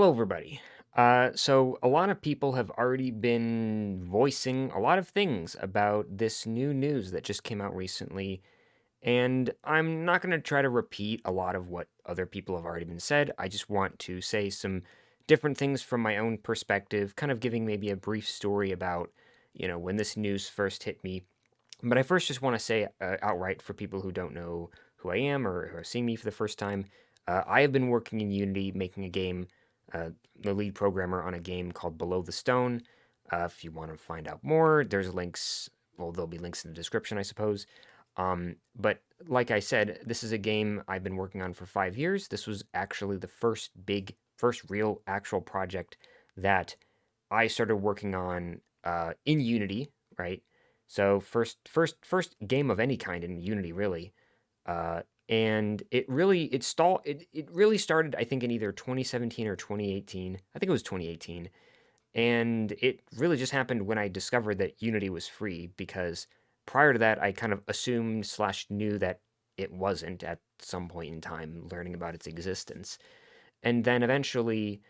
Hello, everybody. So a lot of people have already been voicing a lot of things about this new news that just came out recently, and I'm not going to try to repeat a lot of what other people have already been said. I just want to say some different things from my own perspective, kind of giving maybe a brief story about, when this news first hit me. But I first just want to say outright for people who don't know who I am or who are seeing me for the first time, I have been working in Unity making a game, uh, the lead programmer on a game called Below the Stone. If you want to find out more, there's links. Well, there'll be links in the description, I suppose. But like I said, this is a game I've been working on for 5 years. This was actually the first real actual project that I started working on in Unity, right? So first game of any kind in Unity, really. And it really started, I think, in either 2017 or 2018. I think it was 2018. And it really just happened when I discovered that Unity was free, because prior to that I kind of assumed slash knew that it wasn't at some point in time, learning about its existence. And then eventually,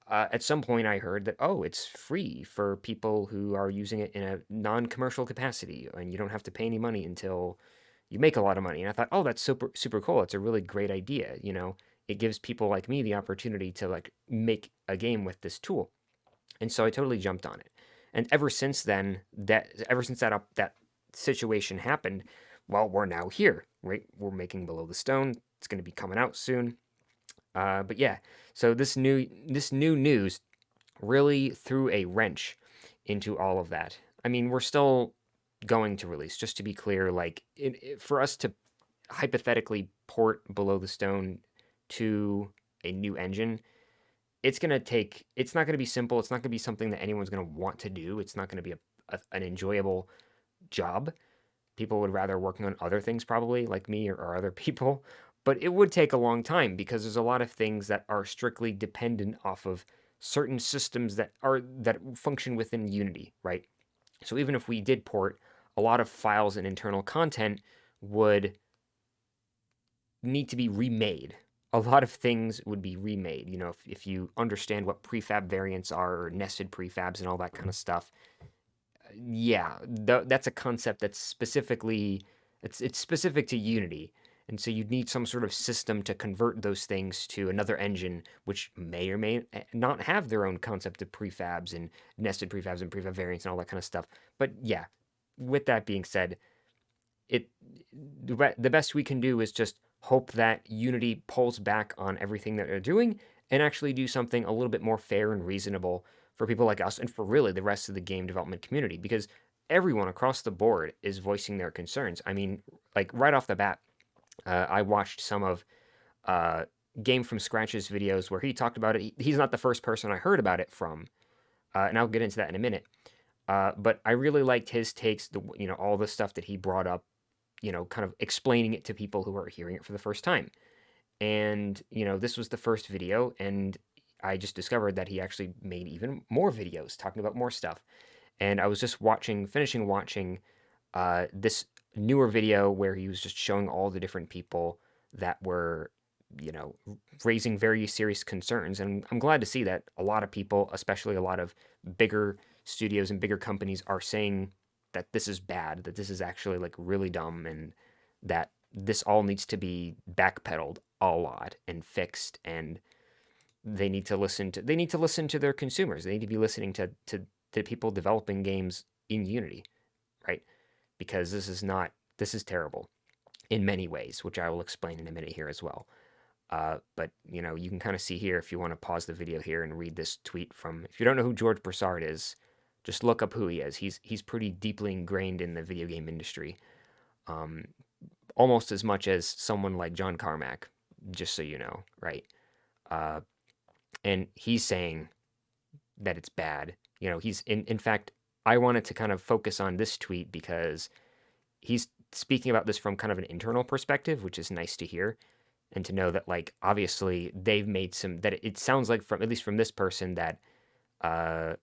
at some point, I heard that, oh, it's free for people who are using it in a non-commercial capacity, and you don't have to pay any money until you make a lot of money. And I thought, oh, that's super super cool. It's a really great idea. It gives people like me the opportunity to like make a game with this tool. And so I totally jumped on it. And ever since that situation happened, well, we're now here, right? We're making Below the Stone. It's going to be coming out soon. But yeah, so this new news really threw a wrench into all of that. I mean, we're still going to release, just to be clear, like for us to hypothetically port Below the Stone to a new engine, it's not going to be simple. It's not going to be something that anyone's going to want to do. It's not going to be an enjoyable job. People would rather working on other things, probably, like me or other people. But it would take a long time because there's a lot of things that are strictly dependent off of certain systems that function within Unity, right? So even if we did port, a lot of files and internal content would need to be remade. A lot of things would be remade. If you understand what prefab variants are, or nested prefabs and all that kind of stuff, yeah, that's a concept that's it's specific to Unity. And so you'd need some sort of system to convert those things to another engine, which may or may not have their own concept of prefabs and nested prefabs and prefab variants and all that kind of stuff. But yeah, with that being said, it the best we can do is just hope that Unity pulls back on everything that they're doing and actually do something a little bit more fair and reasonable for people like us and for really the rest of the game development community, because everyone across the board is voicing their concerns. I mean, like right off the bat, I watched some of uh, Game from Scratch's videos where he talked about it. He's not the first person I heard about it from, and I'll get into that in a minute. But I really liked his takes, all the stuff that he brought up, kind of explaining it to people who are hearing it for the first time. And, this was the first video, and I just discovered that he actually made even more videos talking about more stuff. And I was just finishing watching this newer video where he was just showing all the different people that were, you know, raising very serious concerns. And I'm glad to see that a lot of people, especially a lot of bigger studios and bigger companies, are saying that this is bad, that this is actually like really dumb, and that this all needs to be backpedaled a lot and fixed. And they need to listen to their consumers. They need to be listening to people developing games in Unity, right? Because this is terrible in many ways, which I will explain in a minute here as well. But you can kind of see here, if you want to pause the video here and read this tweet from, if you don't know who George Broussard is, just look up who he is. He's pretty deeply ingrained in the video game industry, um, almost as much as someone like John Carmack, just so you know, right? Uh, and he's saying that it's bad. He's in fact, I wanted to kind of focus on this tweet because he's speaking about this from kind of an internal perspective, which is nice to hear and to know that, like, obviously they've made some, that it sounds like, from at least from this person, that uh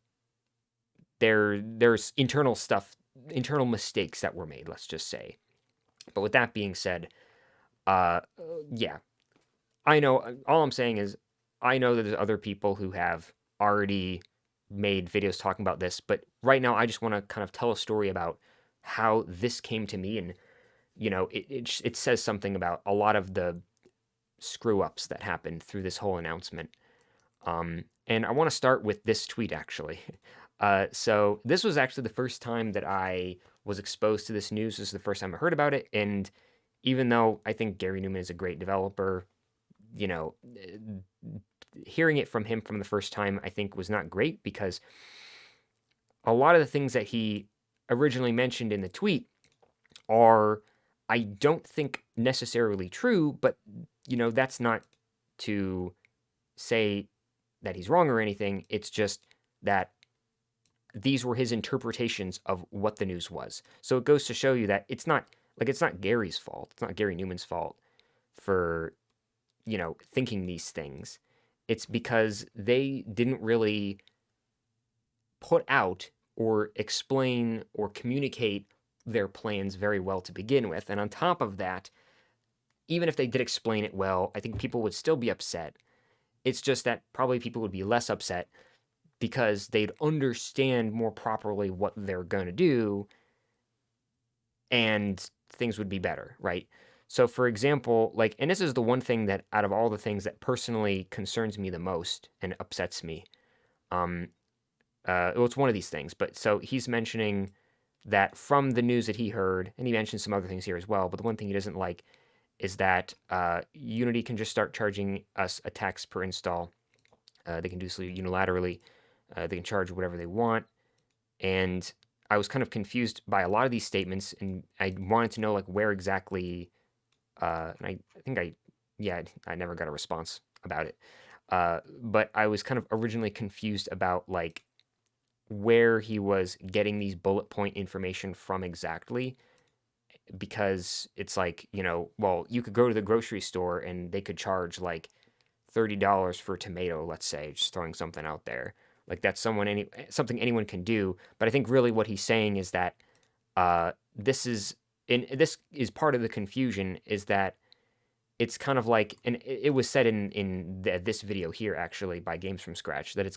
there's internal stuff, internal mistakes that were made, let's just say. But with that being said, uh yeah, I know, all I'm saying is I know that there's other people who have already made videos talking about this, but right now I just want to kind of tell a story about how this came to me, and it says something about a lot of the screw ups that happened through this whole announcement. And I want to start with this tweet actually. So this was actually the first time that I was exposed to this news. This is the first time I heard about it, and even though I think Gary Newman is a great developer, you know, hearing it from him from the first time I think was not great because a lot of the things that he originally mentioned in the tweet are, I don't think necessarily true, but that's not to say that he's wrong or anything. It's just that these were his interpretations of what the news was. So it goes to show you that it's not Gary's fault. It's not Gary Newman's fault for thinking these things. It's because they didn't really put out or explain or communicate their plans very well to begin with. And on top of that, even if they did explain it well, I think people would still be upset. It's just that probably people would be less upset because they'd understand more properly what they're going to do and things would be better, right? So, for example, and this is the one thing that out of all the things that personally concerns me the most and upsets me, um, well, it's one of these things, but so he's mentioning that from the news that he heard, and he mentioned some other things here as well, but the one thing he doesn't like is that Unity can just start charging us a tax per install. They can do so unilaterally. They can charge whatever they want. And I was kind of confused by a lot of these statements, and I wanted to know where exactly. And I think yeah, I never got a response about it. But I was kind of originally confused about where he was getting these bullet point information from exactly, because it's well, you could go to the grocery store and they could charge $30 for a tomato, let's say, just throwing something out there. That's something anyone can do. But I think really what he's saying is that this is part of the confusion, is that it's kind of and it was said in this video here actually by Games from Scratch, that uh,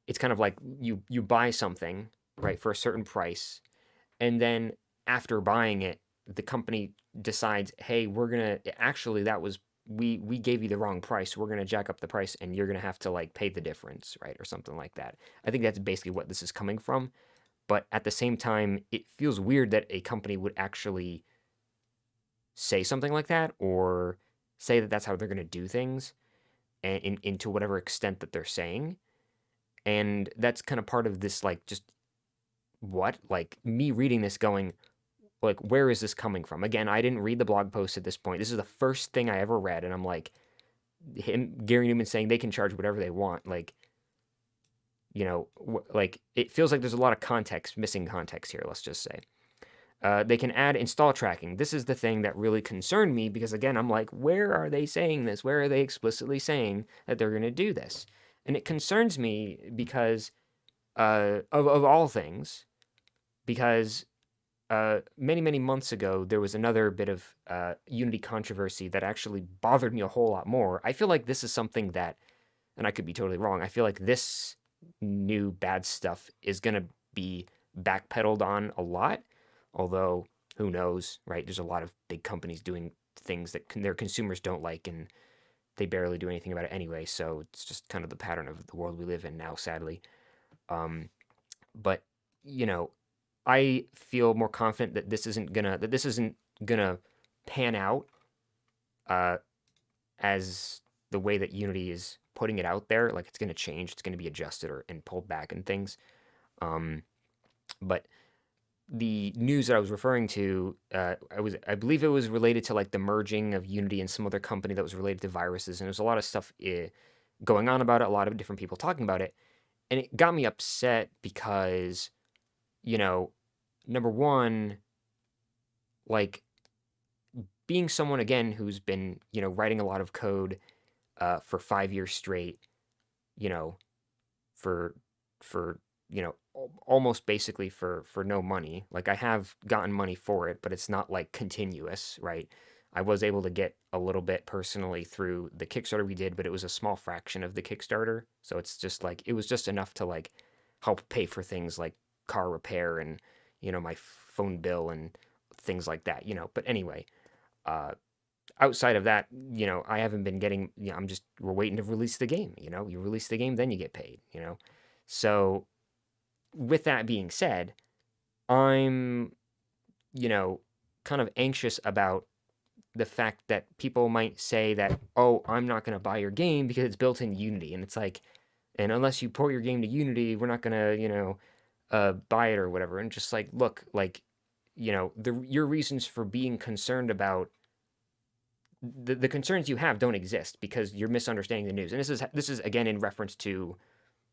it's kind of like you buy something, right, for a certain price, and then after buying it, the company decides, hey, we're gonna actually that was we gave you the wrong price. We're gonna jack up the price, and you're gonna have to pay the difference, right, or something like that. I think that's basically what this is coming from. But at the same time, it feels weird that a company would actually say something like that, or say that that's how they're gonna do things, and into whatever extent that they're saying. And that's kind of part of this, just what, me reading this going, where is this coming from? Again, I didn't read the blog post at this point. This is the first thing I ever read, and I'm Gary Newman saying they can charge whatever they want. It feels like there's a lot of missing context here, let's just say. They can add install tracking. This is the thing that really concerned me, because again, I'm where are they saying this? Where are they explicitly saying that they're going to do this? And it concerns me because of all things, because many, many months ago, there was another bit of Unity controversy that actually bothered me a whole lot more. I feel like this is something that, and I could be totally wrong, I feel like this new bad stuff is going to be backpedaled on a lot, although who knows, right? There's a lot of big companies doing things that their consumers don't like, and they barely do anything about it anyway, so it's just kind of the pattern of the world we live in now, sadly. Um, but you know, I feel more confident that this isn't gonna pan out uh, as the way that Unity is putting it out there. It's gonna change. It's gonna be adjusted and pulled back and things. Um, but the news that I was referring to, I believe it was related to the merging of Unity and some other company that was related to viruses, and there's a lot of stuff going on about it. A lot of different people talking about it, and it got me upset because you know, number one, like being someone again who's been, writing a lot of code for 5 years straight, you know, for for almost basically for no money. I have gotten money for it, but it's not continuous, right? I was able to get a little bit personally through the Kickstarter we did, but it was a small fraction of the Kickstarter. So it's just like it was just enough to like help pay for things like car repair and my phone bill and things like that. But anyway, uh, outside of that, I haven't been getting. I'm just we're waiting to release the game. You release the game, then you get paid. So with that being said, I'm you know kind of anxious about the fact that people might say that, oh, I'm not going to buy your game because it's built in Unity. And it's like, and unless you port your game to Unity, we're not going to, buy it or whatever. And just like, look, like, your reasons for being concerned about the concerns you have don't exist because you're misunderstanding the news. And this is again in reference to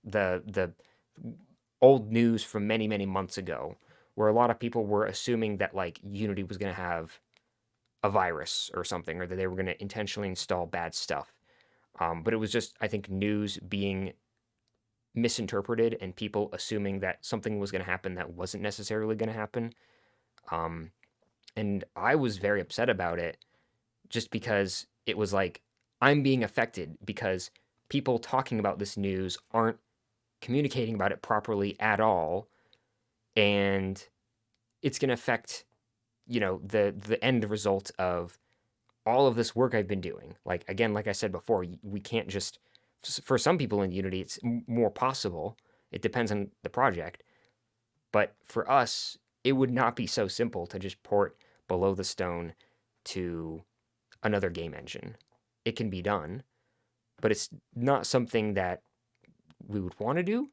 the old news from many, many months ago, where a lot of people were assuming that like Unity was going to have a virus or something, or that they were going to intentionally install bad stuff. But it was just, I think, news being misinterpreted and people assuming that something was going to happen that wasn't necessarily going to happen. Um, and I was very upset about it just because it was like, I'm being affected because people talking about this news aren't communicating about it properly at all. And it's going to affect, the end result of all of this work I've been doing. Like again, like I said before, we can't just for some people in Unity it's more possible. It depends on the project, but for us, it would not be so simple to just port Below the Stone to another game engine. It can be done, but it's not something that we would want to do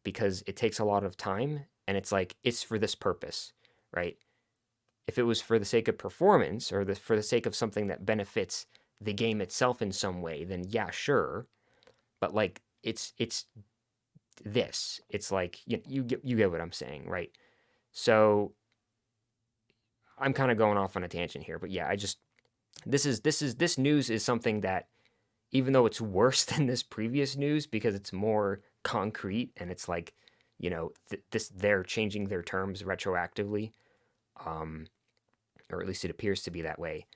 because it takes a lot of time and it's like it's for this purpose, right? If it was for the sake of performance or for the sake of something that benefits the game itself in some way, then yeah, sure. But like it's this. It's like you get what I'm saying, right? So I'm kind of going off on a tangent here, but yeah, I just this news is something that even though it's worse than this previous news because it's more concrete and it's like this they're changing their terms retroactively, um, or at least it appears to be that way.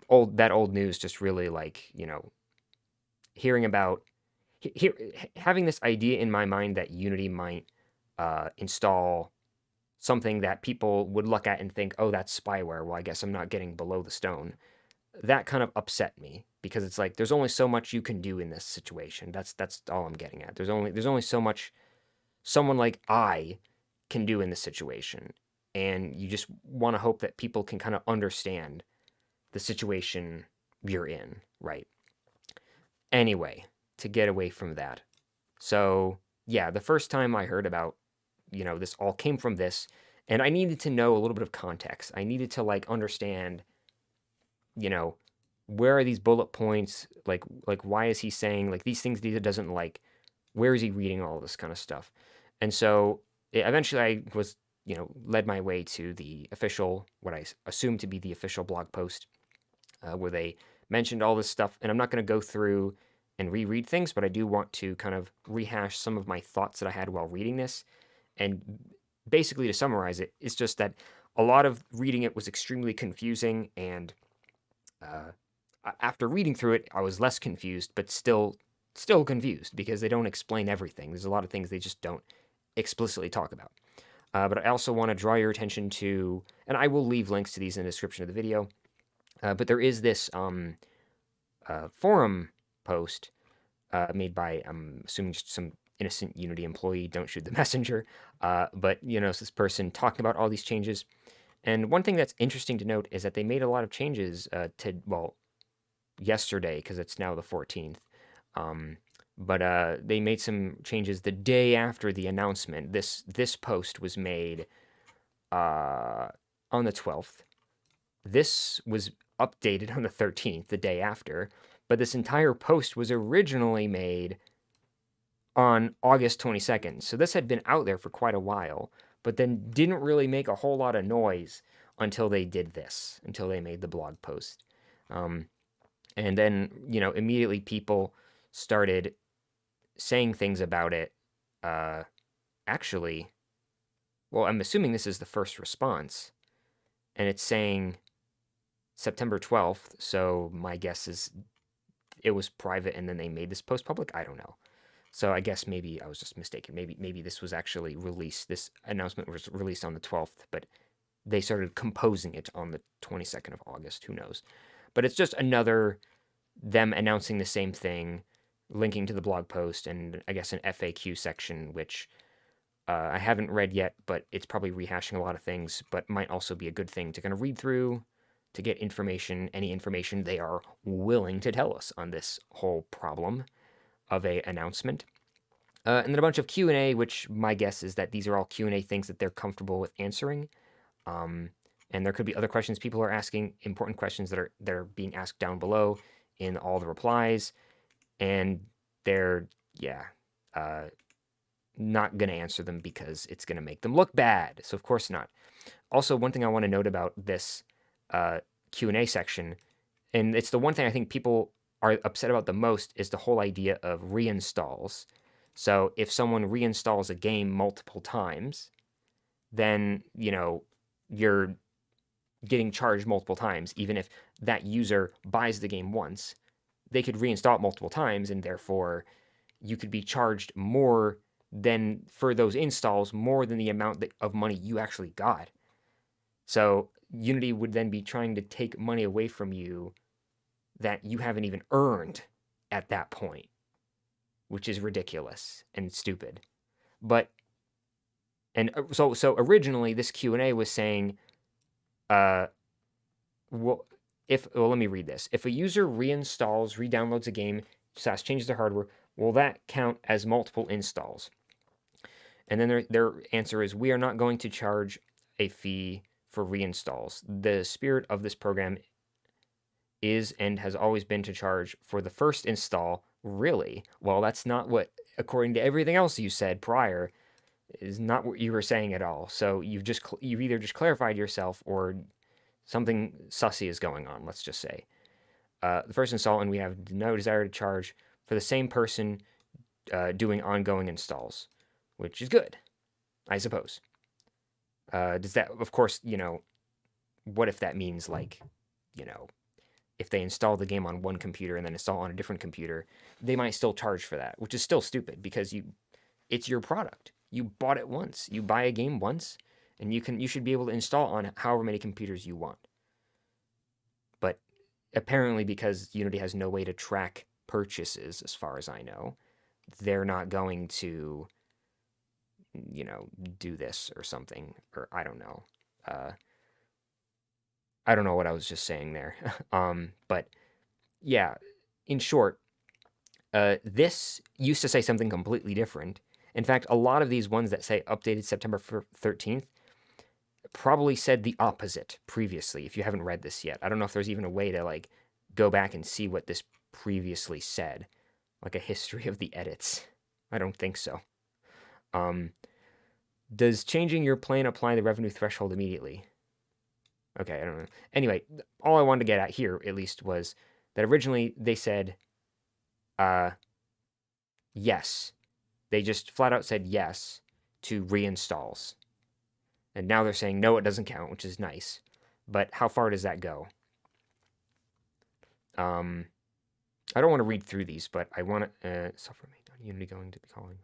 Old news just really like hearing about he- having this idea in my mind that Unity might install something that people would look at and think, oh, that's spyware. Well, I guess I'm not getting Below the Stone. That kind of upset me because it's like there's only so much you can do in this situation. That's all I'm getting at. There's only so much someone like I can do in this situation, and you just want to hope that people can kind of understand the situation you're in, right? Anyway, to get away from that. So, yeah, the first time I heard about, this all came from this, and I needed to know a little bit of context. I needed to like understand, you know, where are these bullet points? Like why is he saying like these things he doesn't like? Where is he reading all this kind of stuff? And so eventually I was, led my way to the official, what I assume to be the official blog post where they mentioned all this stuff. And I'm not going to go through and reread things, but I do want to kind of rehash some of my thoughts that I had while reading this. And basically, to summarize it, it's just that a lot of reading it was extremely confusing. And uh, after reading through it, I was less confused, but still confused because they don't explain everything. There's a lot of things they just don't explicitly talk about. But I also want to draw your attention to, and I will leave links to these in the description of the video. But there is this forum post made by, I'm assuming, just some innocent Unity employee. Don't shoot the messenger. But it's this person talking about all these changes. And one thing that's interesting to note is that they made a lot of changes yesterday because it's now the 14th. But they made some changes the day after the announcement. This post was made on the 12th. This was updated on the 13th, the day after, but this entire post was originally made on August 22nd. So this had been out there for quite a while, but then didn't really make a whole lot of noise until they did this, until they made the blog post. And then, immediately people started saying things about it. Actually, well, I'm assuming this is the first response, and it's saying September 12th, so my guess is it was private and then they made this post public. I don't know. So I guess maybe I was just mistaken. Maybe this was actually released. This announcement was released on the 12th, but they started composing it on the 22nd of August. Who knows? But it's just another them announcing the same thing, linking to the blog post and I guess an FAQ section, which I haven't read yet, but it's probably rehashing a lot of things, but might also be a good thing to kind of read through to get information, any information they are willing to tell us on this whole problem of a announcement. And then a bunch of Q&A, which my guess is that these are all Q&A things that they're comfortable with answering. Um, and there could be other questions people are asking, important questions that are being asked down below in all the replies, and they're yeah, uh, not gonna answer them because it's gonna make them look bad. So of course not. Also, one thing I want to note about this uh, Q&A section, and it's the one thing I think people are upset about the most, is the whole idea of reinstalls. So if someone reinstalls a game multiple times, then you're getting charged multiple times. Even if that user buys the game once, they could reinstall it multiple times, and therefore you could be charged more than for those installs, more than the amount of money you actually got. So Unity would then be trying to take money away from you that you haven't even earned at that point, which is ridiculous and stupid. But and so originally this Q&A was saying, uh, well, let me read this. If a user reinstalls, re-downloads a game, changes their hardware, will that count as multiple installs? And then their answer is, we are not going to charge a fee for reinstalls. The spirit of this program is and has always been to charge for the first install. Really? Well, that's not what, according to everything else you said prior, is not what you were saying at all. So you've either just clarified yourself or something sussy is going on. Let's just say the first install, and we have no desire to charge for the same person doing ongoing installs, which is good, I suppose. Does that, of course, what if that means like, you know, if they install the game on one computer and then install on a different computer, they might still charge for that, which is still stupid because it's your product. You bought it once. You buy a game once, and you should be able to install on however many computers you want. But apparently, because Unity has no way to track purchases, as far as I know, they're not going to, do this or something, or I don't know. I don't know what I was just saying there. But yeah, in short, this used to say something completely different. In fact, a lot of these ones that say updated September 13th probably said the opposite previously, if you haven't read this yet. I don't know if there's even a way to like go back and see what this previously said, like a history of the edits. I don't think so. Does changing your plan apply the revenue threshold immediately? Okay, I don't know. Anyway, all I wanted to get at here, at least, was that originally they said, yes. They just flat out said yes to reinstalls. And now they're saying, no, it doesn't count, which is nice. But how far does that go? I don't want to read through these, but I want to, suffer me, Unity going to be calling.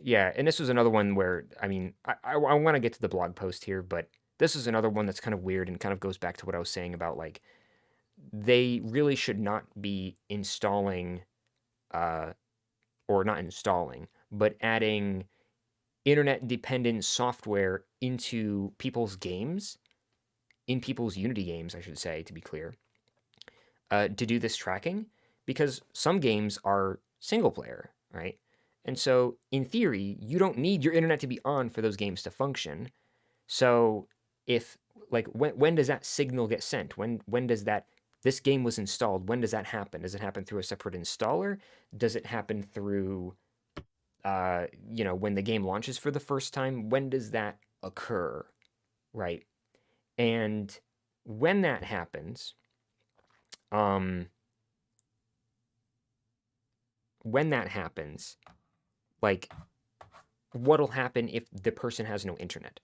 Yeah, and this was another one where, I mean, I want to get to the blog post here, but this is another one that's kind of weird and kind of goes back to what I was saying about, like, they really should not be installing, or not installing, but adding internet-dependent software into people's games, in people's Unity games, I should say, to be clear, to do this tracking, because some games are single-player, right? And so, in theory, you don't need your internet to be on for those games to function. So, if like when does that signal get sent? When does that this game was installed? When does that happen? Does it happen through a separate installer? Does it happen through when the game launches for the first time? When does that occur, right? And when that happens, um, when that happens, like what'll happen if the person has no internet?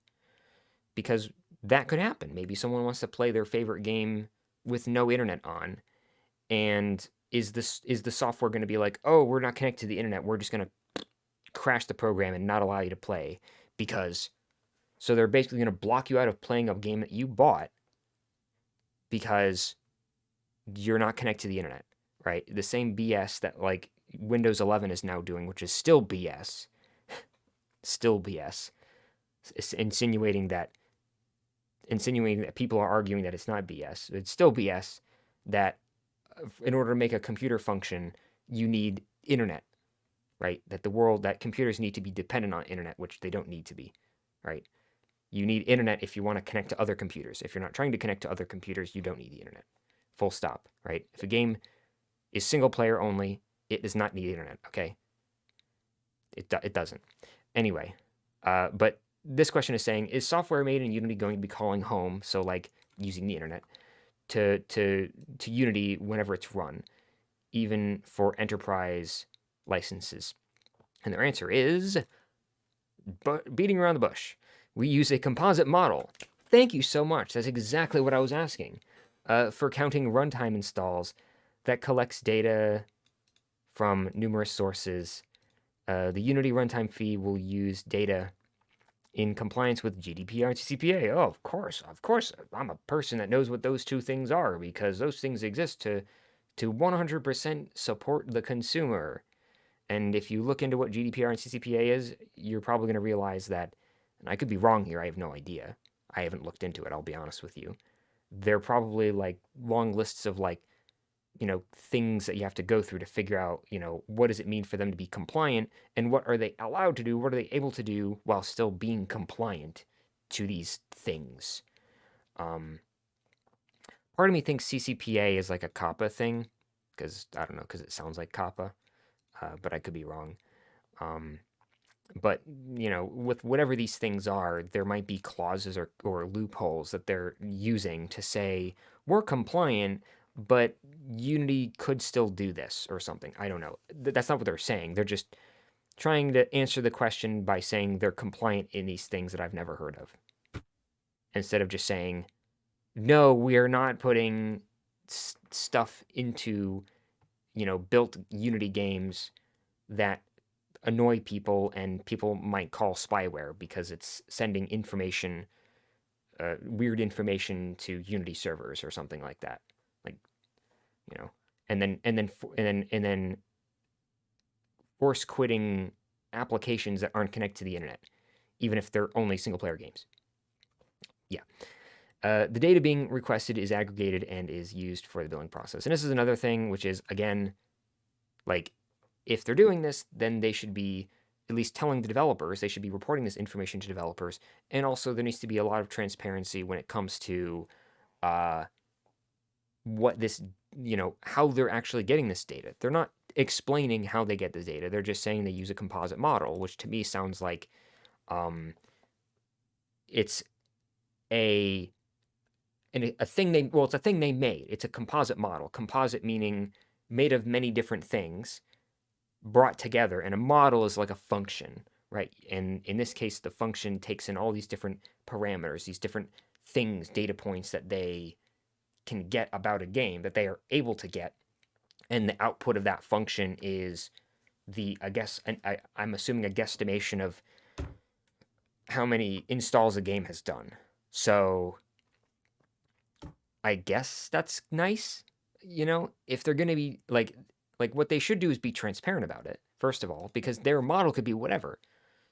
Because that could happen. Maybe someone wants to play their favorite game with no internet on, and is the software going to be like, oh, we're not connected to the internet, we're just going to crash the program and not allow you to play because so they're basically going to block you out of playing a game that you bought because you're not connected to the internet, right? The same BS that like Windows 11 is now doing, which is still BS, still BS. It's insinuating that people are arguing that it's not BS. It's still BS that in order to make a computer function, you need internet, right? That computers need to be dependent on internet, which they don't need to be, right? You need internet if you want to connect to other computers. If you're not trying to connect to other computers, you don't need the internet. Full stop, right? If a game is single player only, it does not need internet, okay? It doesn't. Anyway, but this question is saying, is software made in Unity going to be calling home, so like using the internet, to Unity whenever it's run, even for enterprise licenses? And their answer is beating around the bush. We use a composite model. Thank you so much. That's exactly what I was asking. For counting runtime installs that collects data from numerous sources. The Unity runtime fee will use data in compliance with GDPR and CCPA. Oh, of course. I'm a person that knows what those two things are because those things exist to 100% support the consumer. And if you look into what GDPR and CCPA is, you're probably going to realize that, and I could be wrong here, I have no idea. I haven't looked into it, I'll be honest with you. They're probably like long lists of like, things that you have to go through to figure out, what does it mean for them to be compliant and what are they allowed to do? What are they able to do while still being compliant to these things? Part of me thinks CCPA is like a COPPA thing because I don't know, because it sounds like COPPA, but I could be wrong. But with whatever these things are, there might be clauses or loopholes that they're using to say we're compliant, but Unity could still do this or something. I don't know. That's not what they're saying. They're just trying to answer the question by saying they're compliant in these things that I've never heard of, instead of just saying, no, we are not putting stuff into, built Unity games that annoy people and people might call spyware because it's sending information, weird information to Unity servers or something like that. Like, and then force quitting applications that aren't connected to the internet, even if they're only single player games. Yeah. The data being requested is aggregated and is used for the billing process. And this is another thing, which is, again, like, if they're doing this, then they should be at least telling the developers, they should be reporting this information to developers. And also, there needs to be a lot of transparency when it comes to what this, how they're actually getting this data. They're not explaining how they get the data. They're just saying they use a composite model, which to me sounds like it's a thing it's a thing they made. It's a composite model. Composite meaning made of many different things brought together, and a model is like a function, right? And in this case, the function takes in all these different parameters, these different things, data points that they can get about a game that they are able to get, and the output of that function is I'm assuming a guesstimation of how many installs a game has done. So I guess that's nice, if they're going to be like what they should do is be transparent about it, first of all, because their model could be whatever.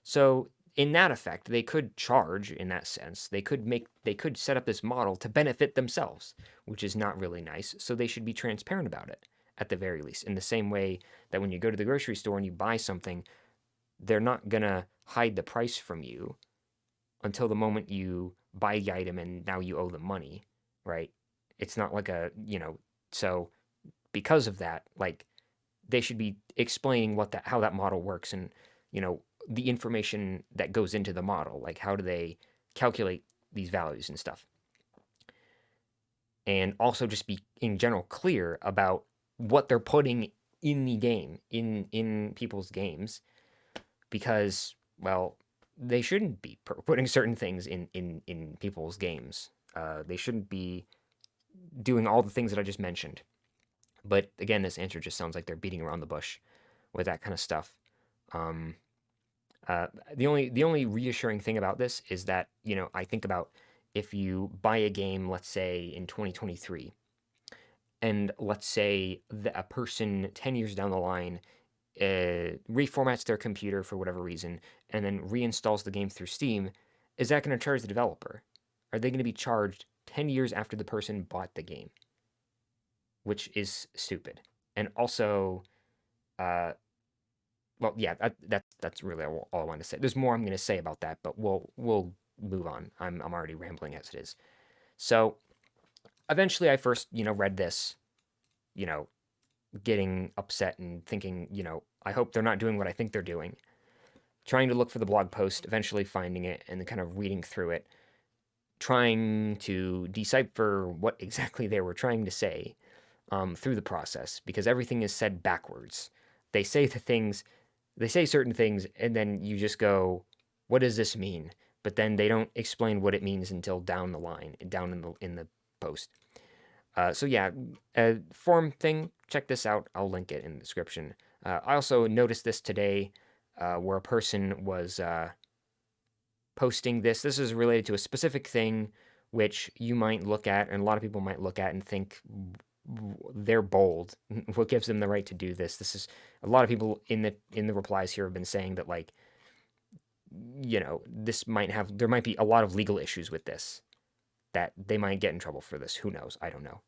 So in that effect, they could charge in that sense. They could set up this model to benefit themselves, which is not really nice. So they should be transparent about it at the very least. In the same way that when you go to the grocery store and you buy something, they're not gonna hide the price from you until the moment you buy the item and now you owe them money, right? It's not like so because of that, like, they should be explaining how that model works and, the information that goes into the model, like how do they calculate these values and stuff. And also just be in general clear about what they're putting in the game, in people's games, because, well, they shouldn't be putting certain things in people's games. They shouldn't be doing all the things that I just mentioned. But again, this answer just sounds like they're beating around the bush with that kind of stuff. Um, the only reassuring thing about this is that I think about if you buy a game, let's say in 2023, and let's say that a person 10 years down the line reformats their computer for whatever reason and then reinstalls the game through Steam, is that going to charge the developer? Are they going to be charged 10 years after the person bought the game? Which is stupid. And also, uh, well, yeah, that's really all I want to say. There's more I'm going to say about that, but we'll move on. I'm already rambling as it is. So eventually, I first read this, you know, getting upset and thinking, I hope they're not doing what I think they're doing. Trying to look for the blog post, eventually finding it, and then kind of reading through it, trying to decipher what exactly they were trying to say through the process, because everything is said backwards. They say they say certain things, and then you just go, "What does this mean?" But then they don't explain what it means until down the line, down in the post. So yeah, forum thing. Check this out. I'll link it in the description. I also noticed this today, where a person was posting this. This is related to a specific thing, which you might look at, and a lot of people might look at and think they're bold. What gives them the right to do this? This is a lot of people in the replies here have been saying that like this there might be a lot of legal issues with this, that they might get in trouble for this. Who knows? I don't know.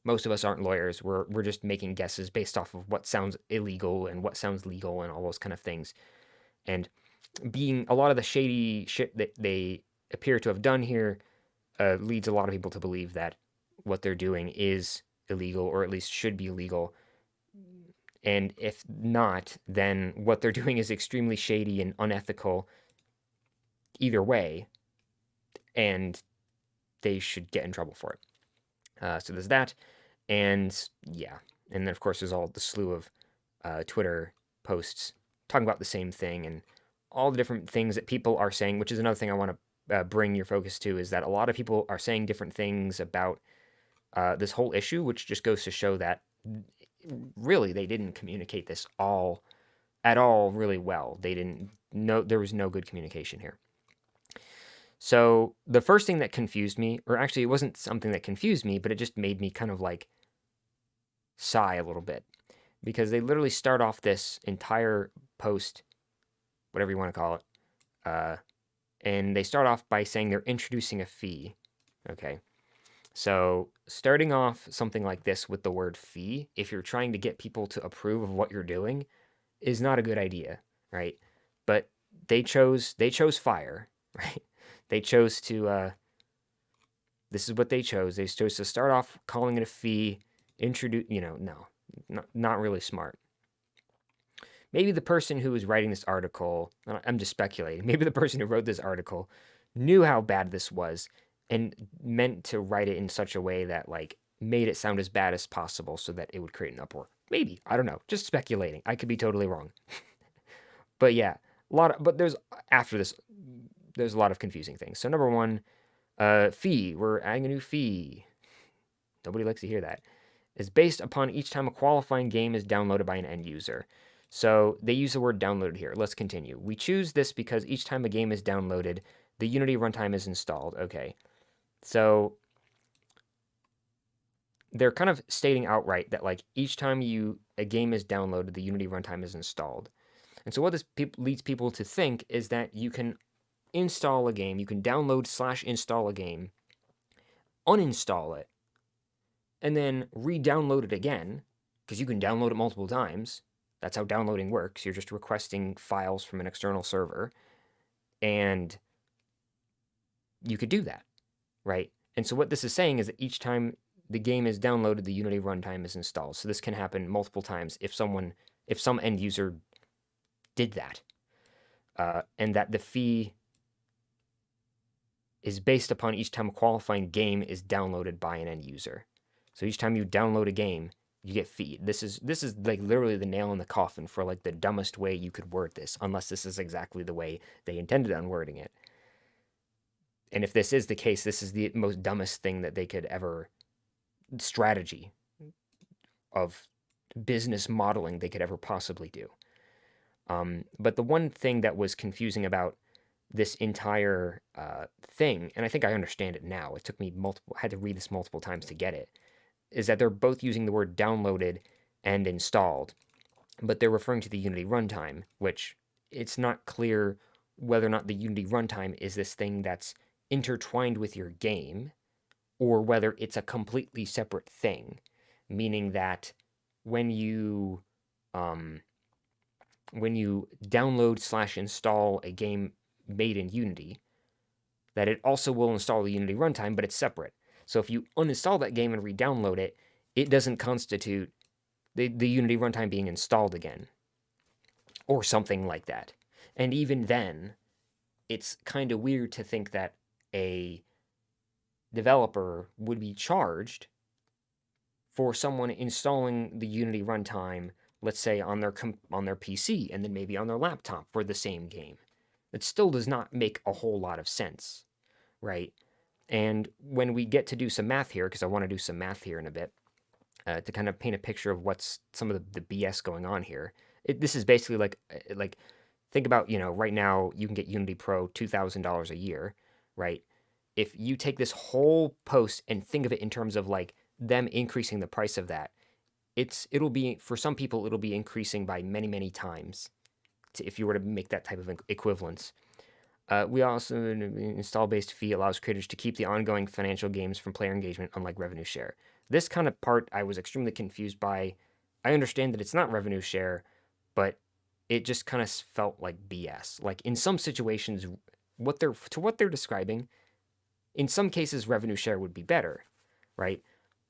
Most of us aren't lawyers. We're just making guesses based off of what sounds illegal and what sounds legal and all those kind of things. And being a lot of the shady shit that they appear to have done here leads a lot of people to believe that what they're doing is illegal, or at least should be illegal. And if not, then what they're doing is extremely shady and unethical either way, and they should get in trouble for it. So there's that. And yeah. And then, of course, there's all the slew of Twitter posts talking about the same thing and all the different things that people are saying, which is another thing I want to bring your focus to, is that a lot of people are saying different things about this whole issue, which just goes to show that really they didn't communicate this at all really well. They didn't know, there was no good communication here. So the first thing that confused me, or actually it wasn't something that confused me, but it just made me kind of like sigh a little bit, because they literally start off this entire post, whatever you want to call it, and they start off by saying they're introducing a fee. Okay. So starting off something like this with the word fee, if you're trying to get people to approve of what you're doing, is not a good idea, right? But they chose fire, right? They chose to this is what they chose. They chose to start off calling it a fee, introduce, no, not really smart. Maybe the person who was writing this article, I'm just speculating, maybe the person who wrote this article knew how bad this was and meant to write it in such a way that like made it sound as bad as possible so that it would create an uproar. Maybe, I don't know, just speculating. I could be totally wrong. But yeah, after this there's a lot of confusing things. So number one, fee, we're adding a new fee. Nobody likes to hear that. Is based upon each time a qualifying game is downloaded by an end user. So they use the word downloaded here. Let's continue. We choose this because each time a game is downloaded, the Unity runtime is installed. Okay. So they're kind of stating outright that like each time a game is downloaded, the Unity runtime is installed. And so what this leads people to think is that you can install a game, you can download/install a game, uninstall it, and then re-download it again, because you can download it multiple times. That's how downloading works. You're just requesting files from an external server, and you could do that, right? And so what this is saying is that each time the game is downloaded, the Unity runtime is installed. So this can happen multiple times if some end user did that, and that the fee is based upon each time a qualifying game is downloaded by an end user. So each time you download a game, You get fee. This is like literally the nail in the coffin for like the dumbest way you could word this, unless this is exactly the way they intended on wording it. And if this is the case, this is the most dumbest thing that they could ever strategy of business modeling they could ever possibly do. But the one thing that was confusing about this entire thing, and I think I understand it now. It took me multiple, I had to read this multiple times to get it, is that they're both using the word downloaded and installed, but they're referring to the Unity runtime, which it's not clear whether or not the Unity runtime is this thing that's intertwined with your game or whether it's a completely separate thing, meaning that when you um, when you download slash install a game made in Unity, that it also will install the Unity runtime, but it's separate. So if you uninstall that game and re-download it, it doesn't constitute the Unity runtime being installed again, or something like that. And even then, it's kind of weird to think that a developer would be charged for someone installing the Unity runtime, let's say on their PC and then maybe on their laptop for the same game. It still does not make a whole lot of sense, right? And when we get to do some math here, because I want to do some math here in a bit, to kind of paint a picture of what's some of the BS going on here. This is basically like think about, right now you can get Unity Pro $2,000 a year, right? If you take this whole post and think of it in terms of like them increasing the price of that, it'll be for some people it'll be increasing by many many times if you were to make that type of equivalence. We also install-based fee allows creators to keep the ongoing financial gains from player engagement, unlike revenue share. This kind of part I was extremely confused by. I understand that it's not revenue share, but it just kind of felt like BS. Like in some situations, what they're describing, in some cases, revenue share would be better, right?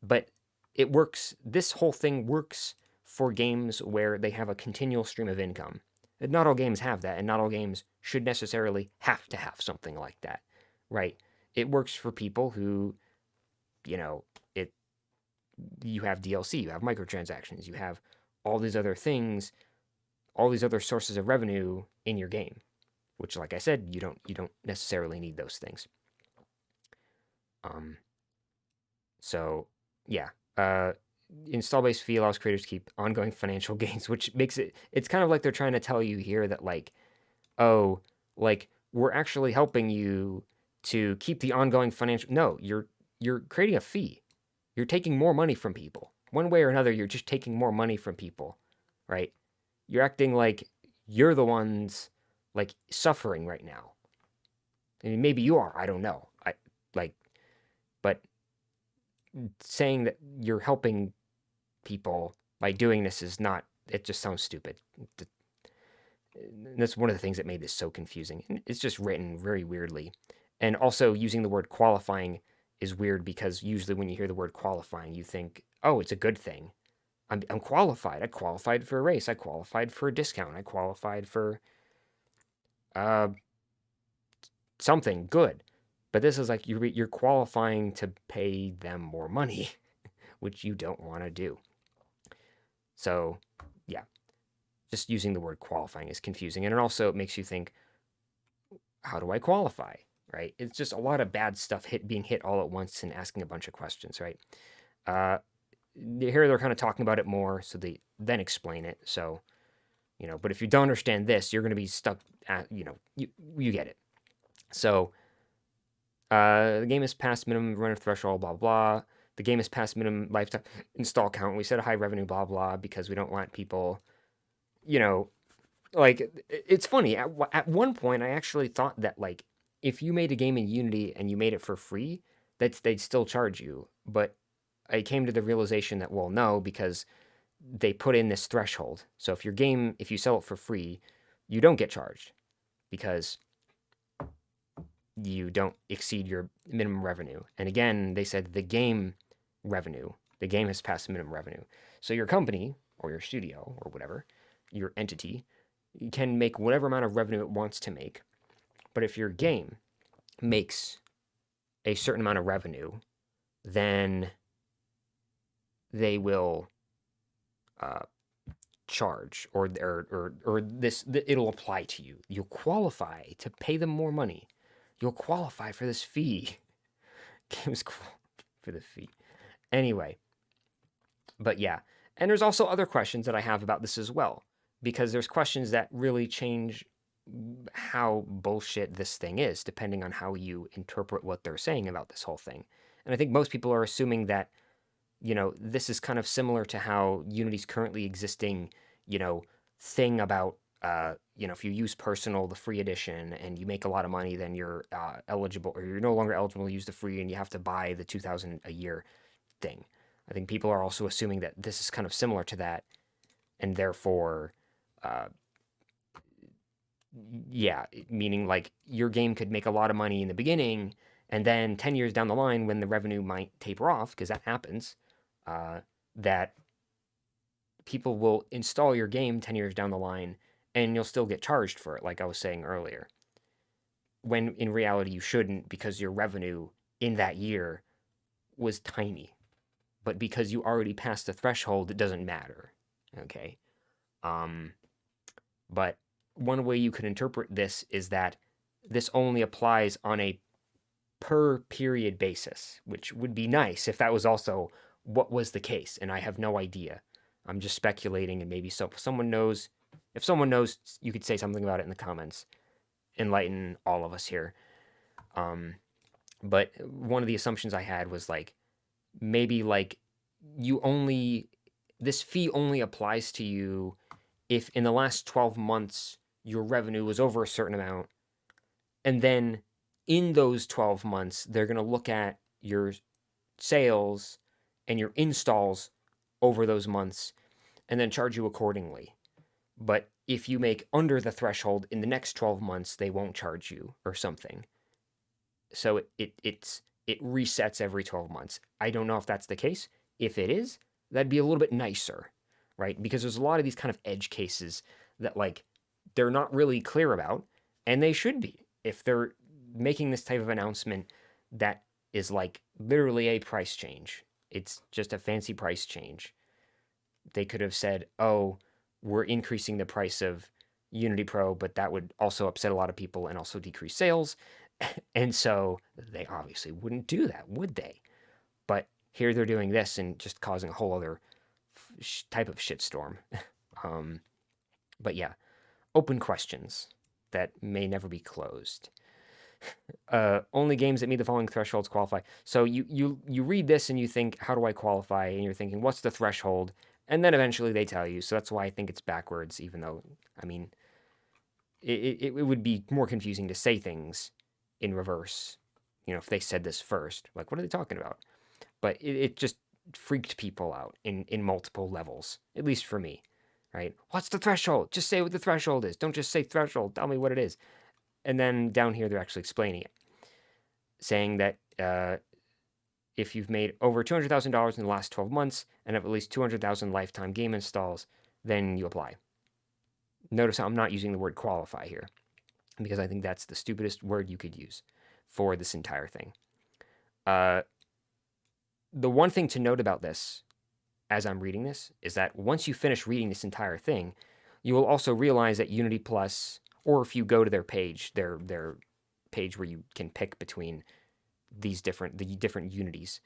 But it works. This whole thing works for games where they have a continual stream of income. Not all games have that, and not all games should necessarily have to have something like that, right? It works for people who, you know, it. You have DLC, you have microtransactions, you have all these other things, all these other sources of revenue in your game. Which, like I said, you don't necessarily need those things. Um, so yeah, install based fee allows creators to keep ongoing financial gains, which makes it's kind of like they're trying to tell you here that like, oh, like we're actually helping you to keep the ongoing financial. No, you're creating a fee. You're taking more money from people. One way or another, you're just taking more money from people, right? You're acting like you're the ones like suffering right now. I mean, maybe you are. I don't know. Like, but saying that you're helping people by doing this is not. It just sounds stupid. That's one of the things that made this so confusing. It's just written very weirdly, and also using the word qualifying is weird because usually when you hear the word qualifying, you think, oh, it's a good thing. I'm qualified. I qualified for a race. I qualified for a discount. I qualified for uh, something good. But this is like you're qualifying to pay them more money, which you don't want to do. So, yeah, just using the word qualifying is confusing. And it also makes you think, how do I qualify? Right? It's just a lot of bad stuff being hit all at once and asking a bunch of questions, right? Uh, Here they're kind of talking about it more, so they then explain it. So, but if you don't understand this, you're going to be stuck at, you get it. So, the game is past minimum runner threshold, blah, blah. The game is past minimum lifetime install count. We set a high revenue, blah, blah, because we don't want people, you know, like, it's funny. At one point, I actually thought that, like, if you made a game in Unity and you made it for free, they'd still charge you. But I came to the realization that, well, no, because they put in this threshold. So if you sell it for free, you don't get charged because you don't exceed your minimum revenue. And again, they said the game has passed minimum revenue. So your company or your studio or whatever, your entity, can make whatever amount of revenue it wants to make. But if your game makes a certain amount of revenue, then they will uh, charge, or this it'll apply to you. You'll qualify to pay them more money. You'll qualify for this fee. Games for the fee. Anyway, but yeah, and there's also other questions that I have about this as well, because there's questions that really change how bullshit this thing is, depending on how you interpret what they're saying about this whole thing. And I think most people are assuming that, this is kind of similar to how Unity's currently existing, thing about, if you use personal, the free edition, and you make a lot of money, then you're eligible, or you're no longer eligible to use the free, and you have to buy the 2,000 a year thing. I think people are also assuming that this is kind of similar to that, and therefore, uh, yeah, meaning like your game could make a lot of money in the beginning, and then 10 years down the line, when the revenue might taper off, because that happens, uh, that people will install your game 10 years down the line, and you'll still get charged for it, like I was saying earlier. When in reality, you shouldn't, because your revenue in that year was tiny. But because you already passed the threshold, it doesn't matter. Okay. Um, but one way you could interpret this is that this only applies on a per period basis, which would be nice if that was also what was the case. And I have no idea. I'm just speculating, and maybe someone knows. If someone knows, you could say something about it in the comments. Enlighten all of us here. Um, but one of the assumptions I had was like, maybe like you only this fee only applies to you if in the last 12 months your revenue was over a certain amount, and then in those 12 months they're going to look at your sales and your installs over those months and then charge you accordingly. But if you make under the threshold in the next 12 months, they won't charge you or something. So it resets every 12 months. I don't know if that's the case. If it is, that'd be a little bit nicer, right? Because there's a lot of these kind of edge cases that like they're not really clear about, and they should be if they're making this type of announcement that is like literally a price change. It's just a fancy price change. They could have said, "Oh, we're increasing the price of Unity Pro, but that would also upset a lot of people and also decrease sales." And so they obviously wouldn't do that, would they? But here they're doing this and just causing a whole other type of shitstorm. um, but yeah, open questions that may never be closed. Only games that meet the following thresholds qualify. So you read this and you think, how do I qualify? And you're thinking, what's the threshold? And then eventually they tell you. So that's why I think it's backwards, even though, I mean, it would be more confusing to say things in reverse. If they said this first, like, what are they talking about? But it just freaked people out in multiple levels, at least for me, right? What's the threshold? Just say what the threshold is. Don't just say threshold. Tell me what it is. And then down here, they're actually explaining it, saying that if you've made over $200,000 in the last 12 months and have at least 200,000 lifetime game installs, then you apply. Notice how I'm not using the word qualify here, because I think that's the stupidest word you could use for this entire thing. The one thing to note about this, as I'm reading this, is that once you finish reading this entire thing, you will also realize that Unity Plus, or if you go to their page, their page where you can pick between the different Unities,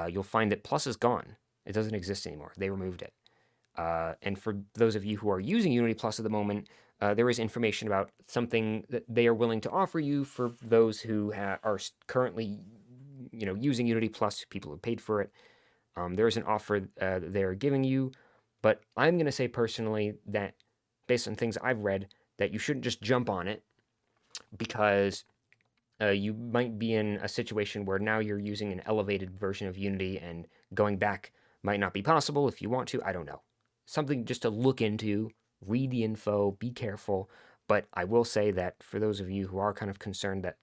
you'll find that Plus is gone. It doesn't exist anymore. They removed it. And for those of you who are using Unity Plus at the moment, there is information about something that they are willing to offer you for those who are currently, using Unity Plus, people who paid for it. There is an offer they're giving you, but I'm going to say personally that, based on things I've read, that you shouldn't just jump on it, because you might be in a situation where now you're using an elevated version of Unity, and going back might not be possible if you want to. I don't know. Something just to look into, read the info, be careful. But I will say that for those of you who are kind of concerned that,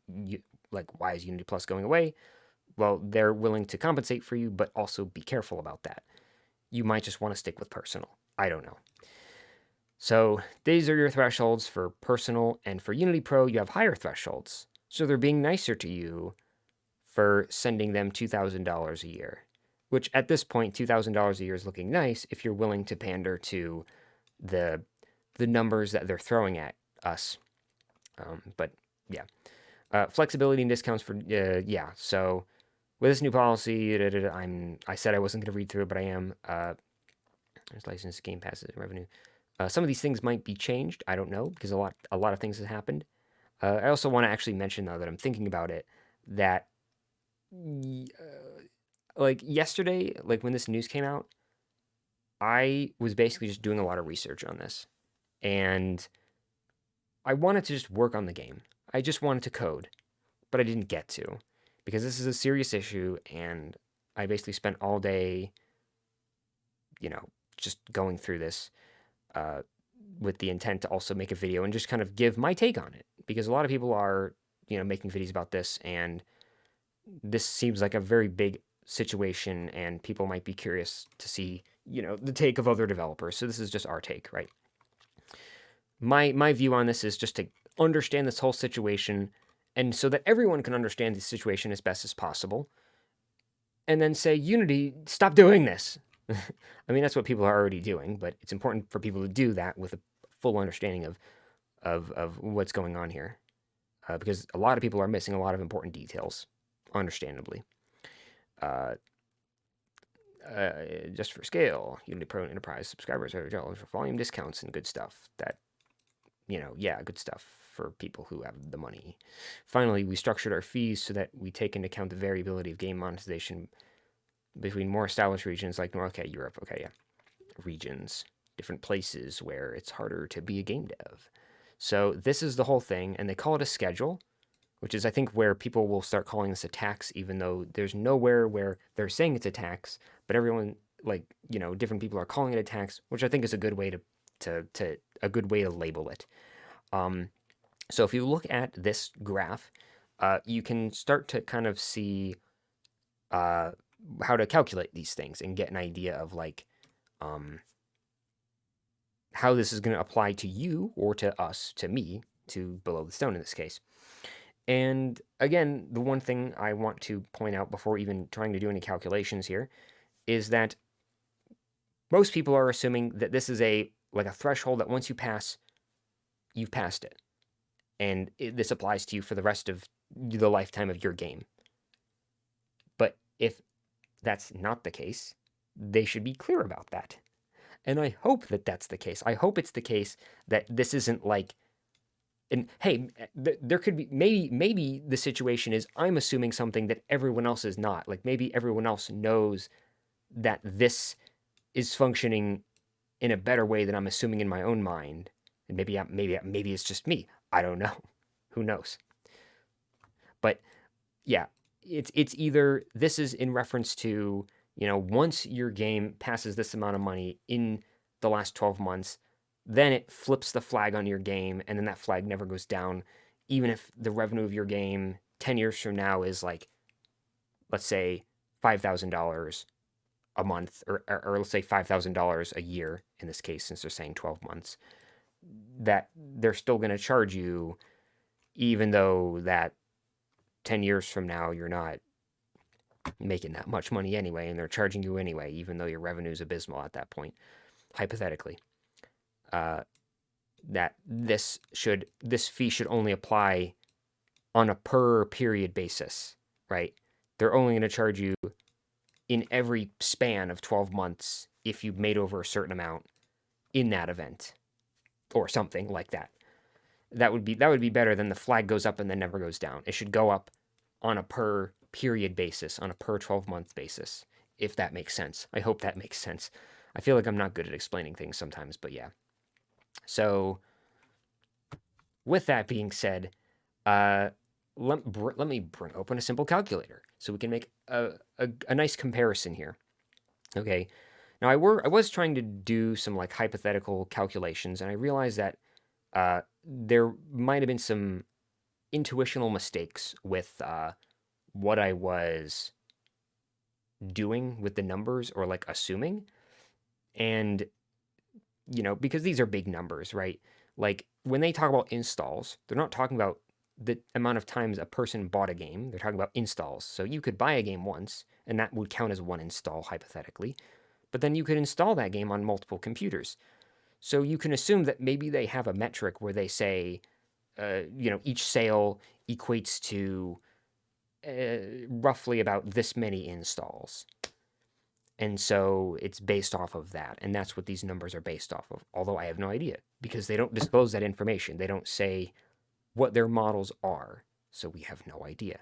why is Unity Plus going away? Well, they're willing to compensate for you, but also be careful about that. You might just want to stick with personal. I don't know. So these are your thresholds for personal, and for Unity Pro, you have higher thresholds. So they're being nicer to you for sending them $2,000 a year. which at this point, $2,000 a year is looking nice if you're willing to pander to the the numbers that they're throwing at us. But yeah, flexibility and discounts for yeah. So with this new policy, I said I wasn't going to read through it, but I am. There's license, game passes, revenue. Some of these things might be changed. I don't know because a lot of things have happened. I also want to actually mention though that I'm thinking about it that like yesterday, like when this news came out, I was basically just doing a lot of research on this, and I wanted to just work on the game. I just wanted to code, but I didn't get to because this is a serious issue, and I basically spent all day, you know, just going through this uh, with the intent to also make a video and just kind of give my take on it because a lot of people are, making videos about this, and this seems like a very big situation, and people might be curious to see, the take of other developers. So this is just our take, right? My view on this is just to understand this whole situation, and so that everyone can understand the situation as best as possible, and then say, Unity, stop doing this. I mean, that's what people are already doing, but it's important for people to do that with a full understanding of what's going on here, because a lot of people are missing a lot of important details, understandably. Uh, just for scale, Unity Pro and Enterprise subscribers are eligible for volume discounts and good stuff. That, yeah, good stuff for people who have the money. Finally, we structured our fees so that we take into account the variability of game monetization between more established regions like Europe. Okay, yeah, regions, different places where it's harder to be a game dev. So this is the whole thing, and they call it a schedule, which is, I think, where people will start calling this a tax, even though there's nowhere where they're saying it's a tax, but everyone, like, different people are calling it a tax, which I think is a good way to a good way to label it. So if you look at this graph, you can start to kind of see how to calculate these things and get an idea of like how this is going to apply to you or to us, to me, to Below the Stone in this case. And again, the one thing I want to point out before even trying to do any calculations here is that most people are assuming that this is a threshold that once you pass, you've passed it. And this applies to you for the rest of the lifetime of your game. But if that's not the case, they should be clear about that. And I hope that that's the case. I hope it's the case that this isn't like, and hey, there could be, maybe the situation is I'm assuming something that everyone else is not. Like maybe everyone else knows that this is functioning in a better way than I'm assuming in my own mind. And maybe it's just me. I don't know. Who knows? But yeah, it's either this is in reference to, once your game passes this amount of money in the last 12 months, then it flips the flag on your game, and then that flag never goes down, even if the revenue of your game 10 years from now is like, let's say, $5,000 a month, or let's say $5,000 a year in this case, since they're saying 12 months, that they're still going to charge you, even though that 10 years from now you're not making that much money anyway, and they're charging you anyway, even though your revenue is abysmal at that point, hypothetically. That this fee should only apply on a per period basis, right? They're only going to charge you in every span of 12 months if you've made over a certain amount in that event, or something like that. That would be better than the flag goes up and then never goes down. It should go up on a per period basis, on a per 12-month basis, if that makes sense. I hope that makes sense. I feel like I'm not good at explaining things sometimes, but yeah. So, with that being said, let me open a simple calculator so we can make a nice comparison here. Okay. Now, I was trying to do some like hypothetical calculations, and I realized that there might have been some intuitional mistakes with what I was doing with the numbers, or like assuming. And, because these are big numbers, right? Like when they talk about installs, they're not talking about the amount of times a person bought a game. They're talking about installs. So you could buy a game once, and that would count as one install, hypothetically. But then you could install that game on multiple computers. So you can assume that maybe they have a metric where they say, each sale equates to roughly about this many installs. And so it's based off of that. And that's what these numbers are based off of. Although I have no idea because they don't disclose that information. They don't say what their models are. So we have no idea,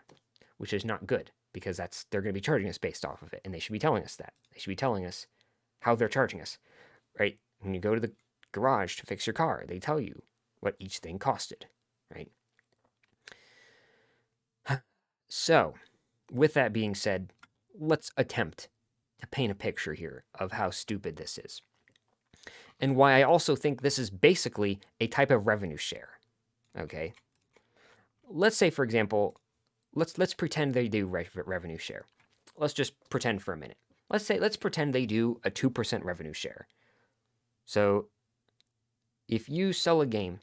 which is not good because they're going to be charging us based off of it. And they should be telling us that. They should be telling us how they're charging us, right? When you go to the garage to fix your car, they tell you what each thing costed, right? So, with that being said, let's attempt to paint a picture here of how stupid this is. And why I also think this is basically a type of revenue share. Okay? Let's say, for example, let's pretend they do revenue share. Let's just pretend for a minute. Let's pretend they do a 2% revenue share. So if you sell a game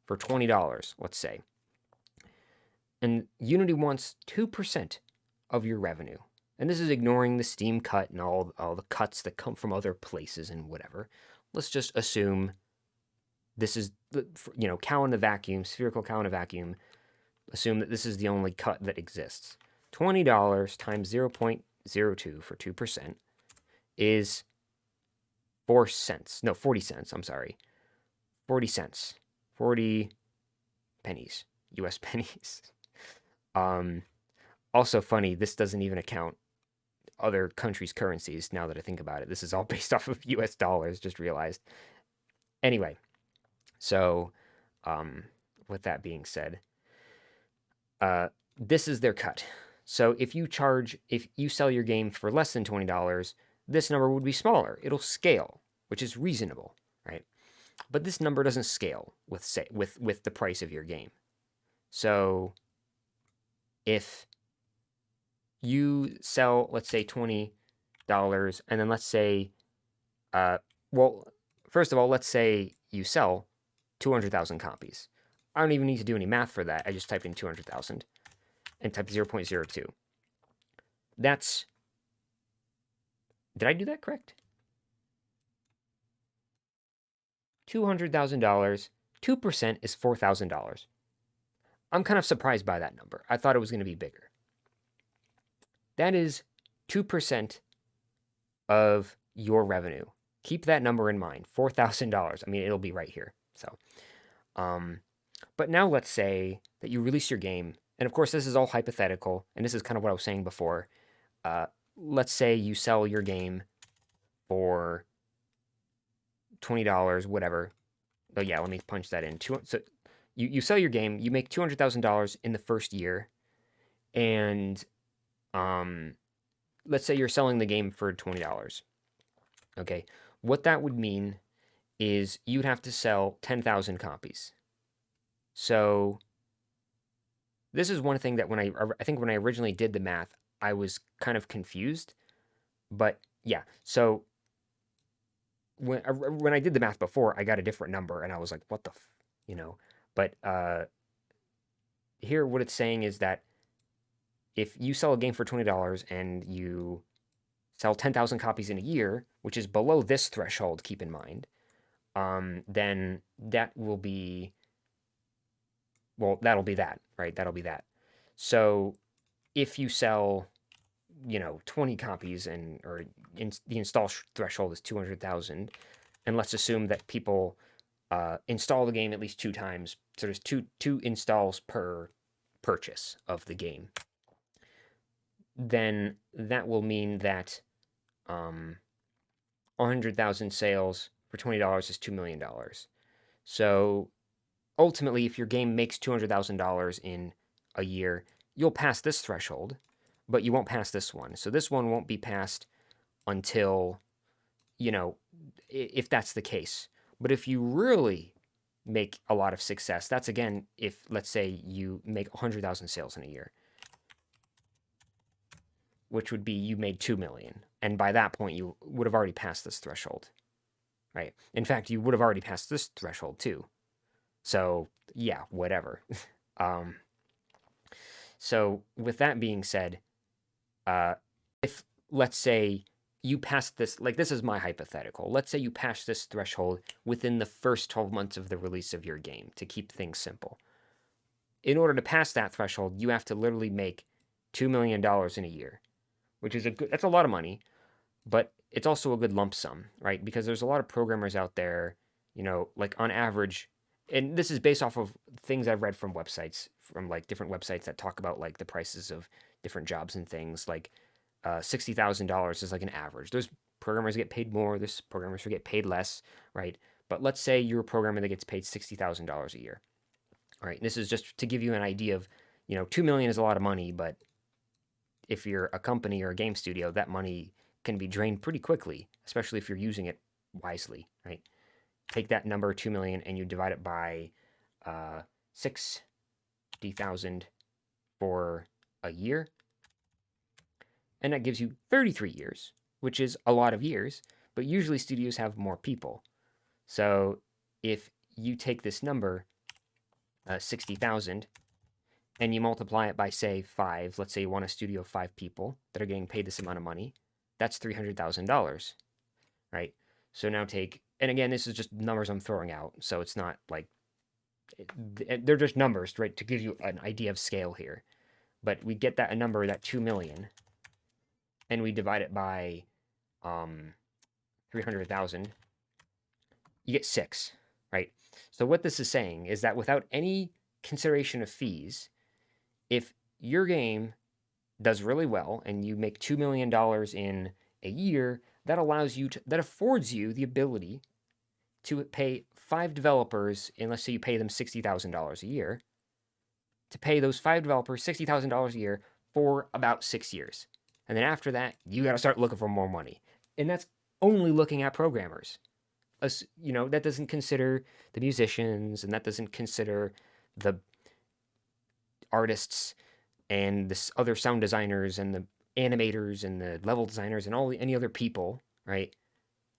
for $20, let's say, and Unity wants 2% of your revenue, and this is ignoring the Steam cut and all the cuts that come from other places and whatever. Let's just assume this is, cow in a vacuum, spherical cow in a vacuum. Assume that this is the only cut that exists. $20 times 0.02 for 2% is 4 cents. No, 40 cents. I'm sorry. 40 cents. 40 pennies. US pennies. Also funny, this doesn't even account other countries' currencies now that I think about it. This is all based off of US dollars, just realized. Anyway, so with that being said, this is their cut. So if you sell your game for less than $20, this number would be smaller. It'll scale, which is reasonable, right? But this number doesn't scale with the price of your game. So if you sell, let's say $20, and then let's say, first of all, let's say you sell 200,000 copies. I don't even need to do any math for that. I just typed in 200,000 and typed 0.02. That's, did I do that correct? $200,000, 2% is $4,000. I'm kind of surprised by that number. I thought it was going to be bigger. That is 2% of your revenue. Keep that number in mind, $4,000. I mean, it'll be right here. So, but now let's say that you release your game, and of course this is all hypothetical, and this is kind of what I was saying before. Let's say you sell your game for $20, whatever. Oh yeah, let me punch that in. So you sell your game, you make $200,000 in the first year, and let's say you're selling the game for $20. Okay, what that would mean is you'd have to sell 10,000 copies. So this is one thing that when I originally did the math, I was kind of confused. But yeah, so when I did the math before, I got a different number, and I was like, what the, But here, what it's saying is that if you sell a game for $20 and you sell 10,000 copies in a year, which is below this threshold, keep in mind, then that will be, that'll be that, right? That'll be that. So if you sell, 20 copies the install threshold is 200,000, and let's assume that people install the game at least 2 times, so there's two installs per purchase of the game, then that will mean that 100,000 sales for $20 is $2 million. So ultimately, if your game makes $200,000 in a year, you'll pass this threshold, but you won't pass this one. So this one won't be passed until, if that's the case. But if you really make a lot of success, that's again, if let's say you make 100,000 sales in a year, which would be you made 2 million. And by that point, you would have already passed this threshold, right? In fact, you would have already passed this threshold too. So yeah, whatever. Um, so with that being said, uh, if let's say you pass this, like this is my hypothetical. Let's say you pass this threshold within the first 12 months of the release of your game to keep things simple. In order to pass that threshold, you have to literally make $2 million in a year, which is that's a lot of money, but it's also a good lump sum, right? Because there's a lot of programmers out there, like on average, and this is based off of things I've read from websites, from like different websites that talk about like the prices of different jobs and things. Like $60,000 is like an average. There's programmers get paid more. There's programmers who get paid less, right? But let's say you're a programmer that gets paid $60,000 a year. All right, this is just to give you an idea of, 2 million is a lot of money, but if you're a company or a game studio, that money can be drained pretty quickly, especially if you're using it wisely, right? Take that number, 2 million, and you divide it by 60,000 for a year, and that gives you 33 years, which is a lot of years, but usually studios have more people. So if you take this number, 60,000, and you multiply it by, say, 5, let's say you want a studio of 5 people that are getting paid this amount of money, that's $300,000, right? So now and again, this is just numbers I'm throwing out, so it's not like, they're just numbers, right, to give you an idea of scale here. But we get a number, that 2 million, and we divide it by 300,000, you get 6, right? So what this is saying is that without any consideration of fees, if your game does really well and you make $2 million in a year, that affords you the ability to pay 5 developers, and let's say you pay them $60,000 a year, to pay those 5 developers $60,000 a year for about 6 years. And then after that, you got to start looking for more money. And that's only looking at programmers. That doesn't consider the musicians, and that doesn't consider the artists and the other sound designers and the animators and the level designers and any other people, right?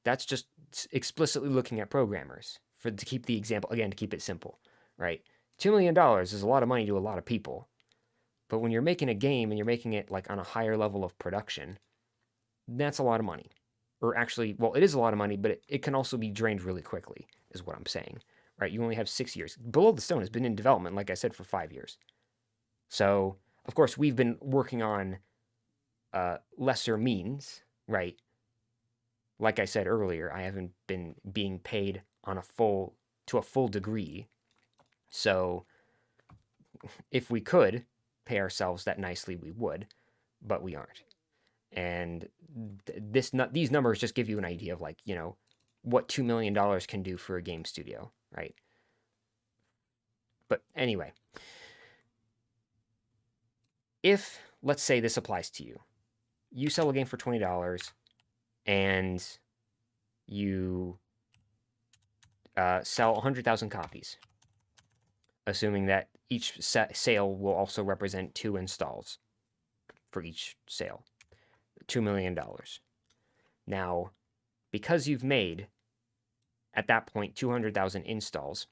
That's just explicitly looking at programmers to keep the example, again, to keep it simple, right? $2 million is a lot of money to a lot of people. But when you're making a game and you're making it like on a higher level of production, that's a lot of money. Or actually, well, it is a lot of money, but it can also be drained really quickly, is what I'm saying, right? You only have 6 years. Below the Stone has been in development, like I said, for 5 years. So, of course, we've been working on lesser means, right? Like I said earlier, I haven't been being paid to a full degree. So, if we could pay ourselves that nicely, we would, but we aren't. And these numbers just give you an idea of like, what $2 million can do for a game studio, right? But anyway, if, let's say this applies to you, you sell a game for $20 and you sell 100,000 copies, assuming that each sale will also represent 2 installs for each sale, $2 million. Now, because you've made, at that point, 200,000 installs,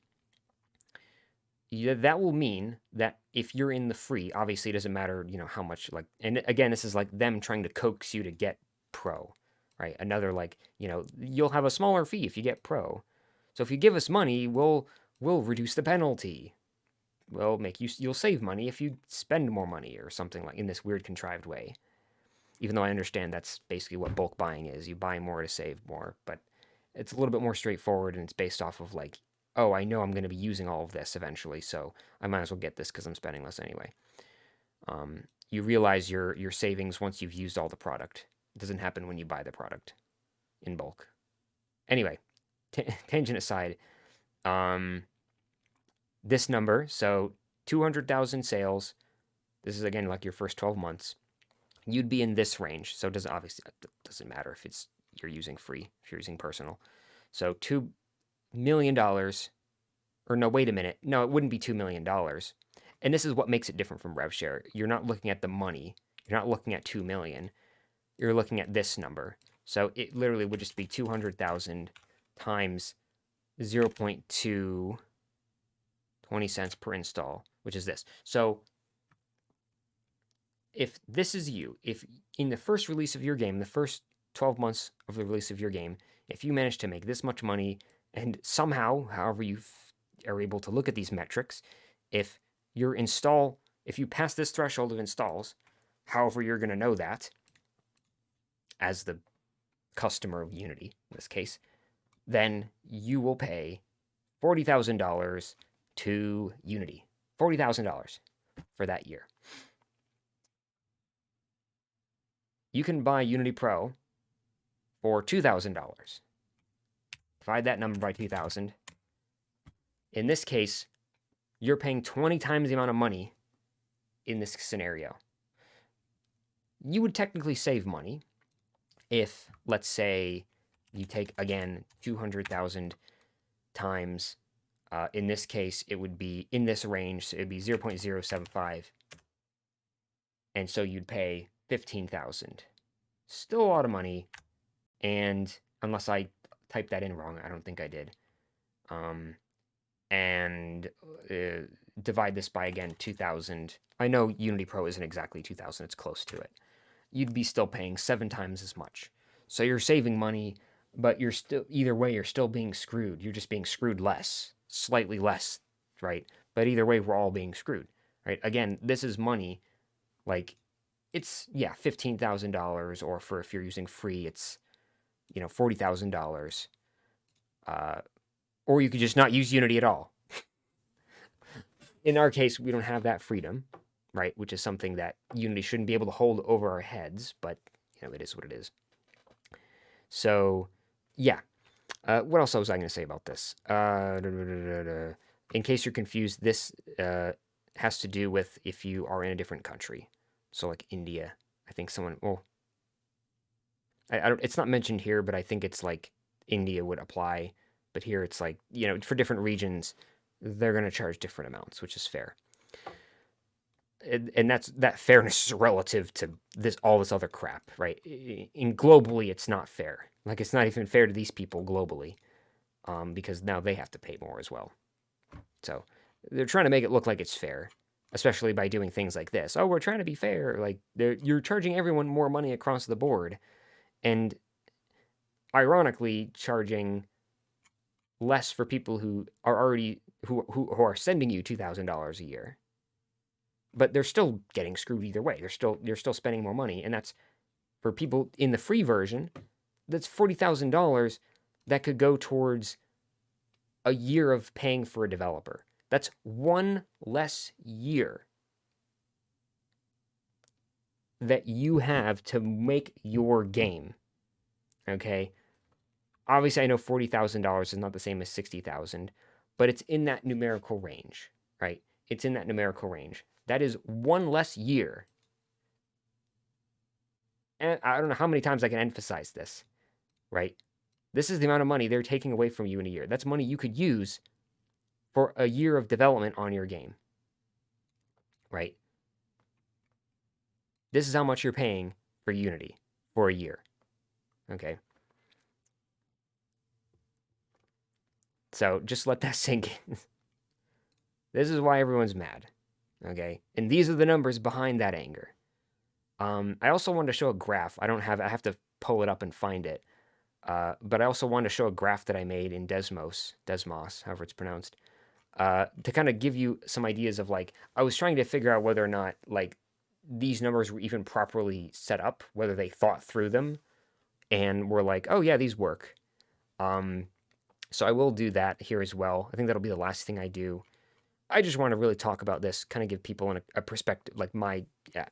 that will mean that if you're in the free, obviously it doesn't matter, how much, like, and again, this is like them trying to coax you to get pro, right? Another, like, you'll have a smaller fee if you get pro. So if you give us money, we'll reduce the penalty. You'll save money if you spend more money or something, like in this weird contrived way. Even though I understand that's basically what bulk buying is. You buy more to save more, but it's a little bit more straightforward, and it's based off of like, oh, I know I'm going to be using all of this eventually, so I might as well get this because I'm spending less anyway. You realize your savings once you've used all the product. It doesn't happen when you buy the product in bulk. Anyway, tangent aside, this number, so 200,000 sales, this is again like your first 12 months, you'd be in this range. So it doesn't matter if you're using free, if you're using personal. So $2 million, or no, wait a minute. No, it wouldn't be $2 million. And this is what makes it different from RevShare. You're not looking at the money. You're not looking at 2 million. You're looking at this number. So it literally would just be 200,000 times 0.2 20 cents per install, which is this. So if this is you, if in the first release of your game, the first 12 months of the release of your game, if you manage to make this much money and somehow, however you are able to look at these metrics, if if you pass this threshold of installs, however you're going to know that as the customer of Unity in this case, then you will pay $40,000 to Unity. $40,000 for that year. You can buy Unity Pro for $2,000. Divide that number by 2,000. In this case, you're paying 20 times the amount of money in this scenario. You would technically save money if, let's say, you take, again, 200,000 times, in this case, it would be in this range, so it would be 0.075, and so you'd pay 15,000. Still a lot of money, and unless I typed that in wrong, I don't think I did. And divide this by, again, 2,000. I know Unity Pro isn't exactly 2,000, it's close to it. You'd be still paying 7 times as much. So you're saving money, but you're still, either way, you're still being screwed. You're just being screwed less, slightly less, right? But either way, we're all being screwed, right? Again, this is money, like, it's, yeah, $15,000, or for if you're using free, it's, $40,000. Or you could just not use Unity at all. In our case, we don't have that freedom, right? Which is something that Unity shouldn't be able to hold over our heads, but, it is what it is. So, yeah. What else was I going to say about this? In case you're confused, this has to do with if you are in a different country. So, like India, I think someone, well, I don't, it's not mentioned here, but I think it's like India would apply. But here it's like, for different regions, they're going to charge different amounts, which is fair. And that fairness is relative to all this other crap, right? Globally, it's not fair. Like, it's not even fair to these people globally, because now they have to pay more as well. So they're trying to make it look like it's fair, especially by doing things like this. Oh, we're trying to be fair. Like, you're charging everyone more money across the board, and ironically charging less for people who are already who are sending you $2,000 a year. But they're still getting screwed either way. You're still spending more money, and that's for people in the free version. That's $40,000 that could go towards a year of paying for a developer. That's one less year that you have to make your game. Okay? Obviously, I know $40,000 is not the same as $60,000, but it's in that numerical range, right? It's in that numerical range. That is one less year. And I don't know how many times I can emphasize this, right? This is the amount of money they're taking away from you in a year. That's money you could use for a year of development on your game, right? This is how much you're paying for Unity for a year, okay? So just let that sink in. This is why everyone's mad, okay? And these are the numbers behind that anger. I also wanted to show a graph. I have to pull it up and find it. But I also wanted to show a graph that I made in Desmos, however it's pronounced, to kind of give you some ideas of, like, I was trying to figure out whether or not, like, these numbers were even properly set up, whether they thought through them and were like, oh yeah, these work. So I will do that here as well. I think that'll be the last thing I do. I just want to really talk about this, kind of give people a perspective, like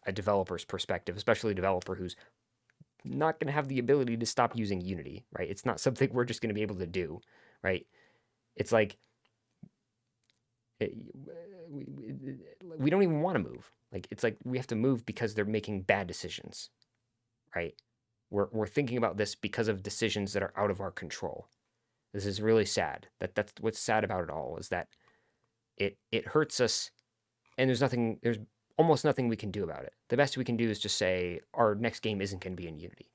a developer's perspective, especially a developer who's not going to have the ability to stop using Unity, right? It's not something we're just going to be able to do, right? It's like, we don't even want to move. Like, it's like we have to move because they're making bad decisions, right? We're thinking about this because of decisions that are out of our control. This is really sad. That's what's sad about it all, is that it hurts us, and there's almost nothing we can do about it. The best we can do is just say our next game isn't going to be in Unity,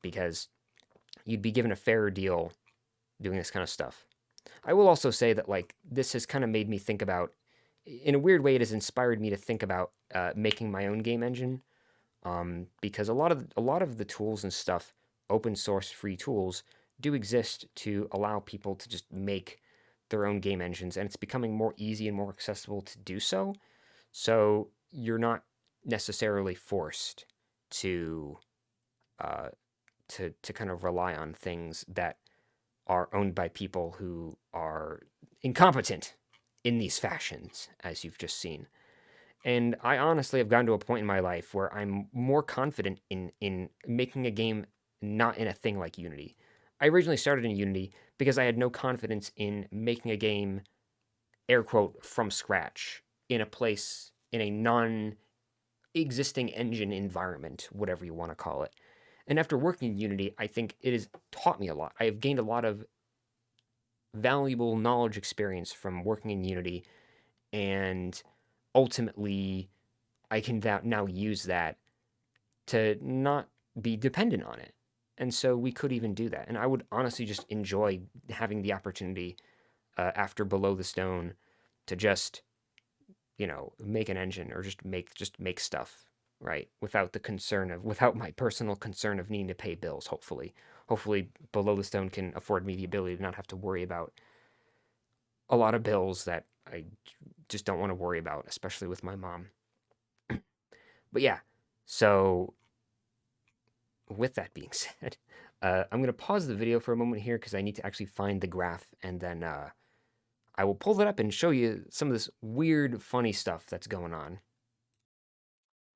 because you'd be given a fairer deal doing this kind of stuff. I will also say that like this has kind of made me think about, in a weird way, it has inspired me to think about making my own game engine. Because a lot of the tools and stuff, open source free tools, do exist to allow people to just make their own game engines, and it's becoming more easy and more accessible to do so. So you're not necessarily forced to uh, to kind of rely on things that are owned by people who are incompetent in these fashions, as you've just seen. And I honestly have gotten to a point in my life where I'm more confident in making a game not in a thing like Unity. I originally started in Unity because I had no confidence in making a game, air quote, from scratch in a place, in a non existing engine environment, whatever you want to call it. And after working in Unity, I think it has taught me a lot. I have gained a lot of valuable knowledge experience from working in Unity, and ultimately, I can now use that to not be dependent on it. And so we could even do that. And I would honestly just enjoy having the opportunity after Below the Stone to just, make an engine or just make stuff, right? Without my personal concern of needing to pay bills, hopefully Below the Stone can afford me the ability to not have to worry about a lot of bills that I just don't want to worry about, especially with my mom. But yeah, so with that being said, I'm going to pause the video for a moment here because I need to actually find the graph, and then I will pull it up and show you some of this weird, funny stuff that's going on.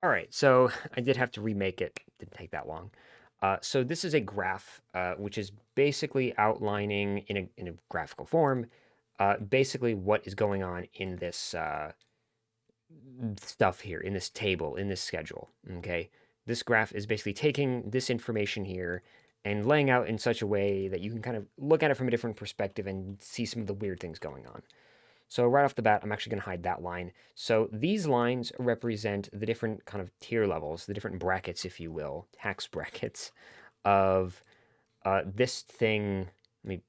All right, so I did have to remake it. Didn't take that long. So this is a graph, which is basically outlining in a graphical form, basically what is going on in this stuff here, in this table, in this schedule. Okay, this graph is basically taking this information here and laying out in such a way that you can kind of look at it from a different perspective and see some of the weird things going on. So right off the bat, I'm actually going to hide that line. So these lines represent the different kind of tier levels, the different brackets, if you will, tax brackets of this thing. Let me,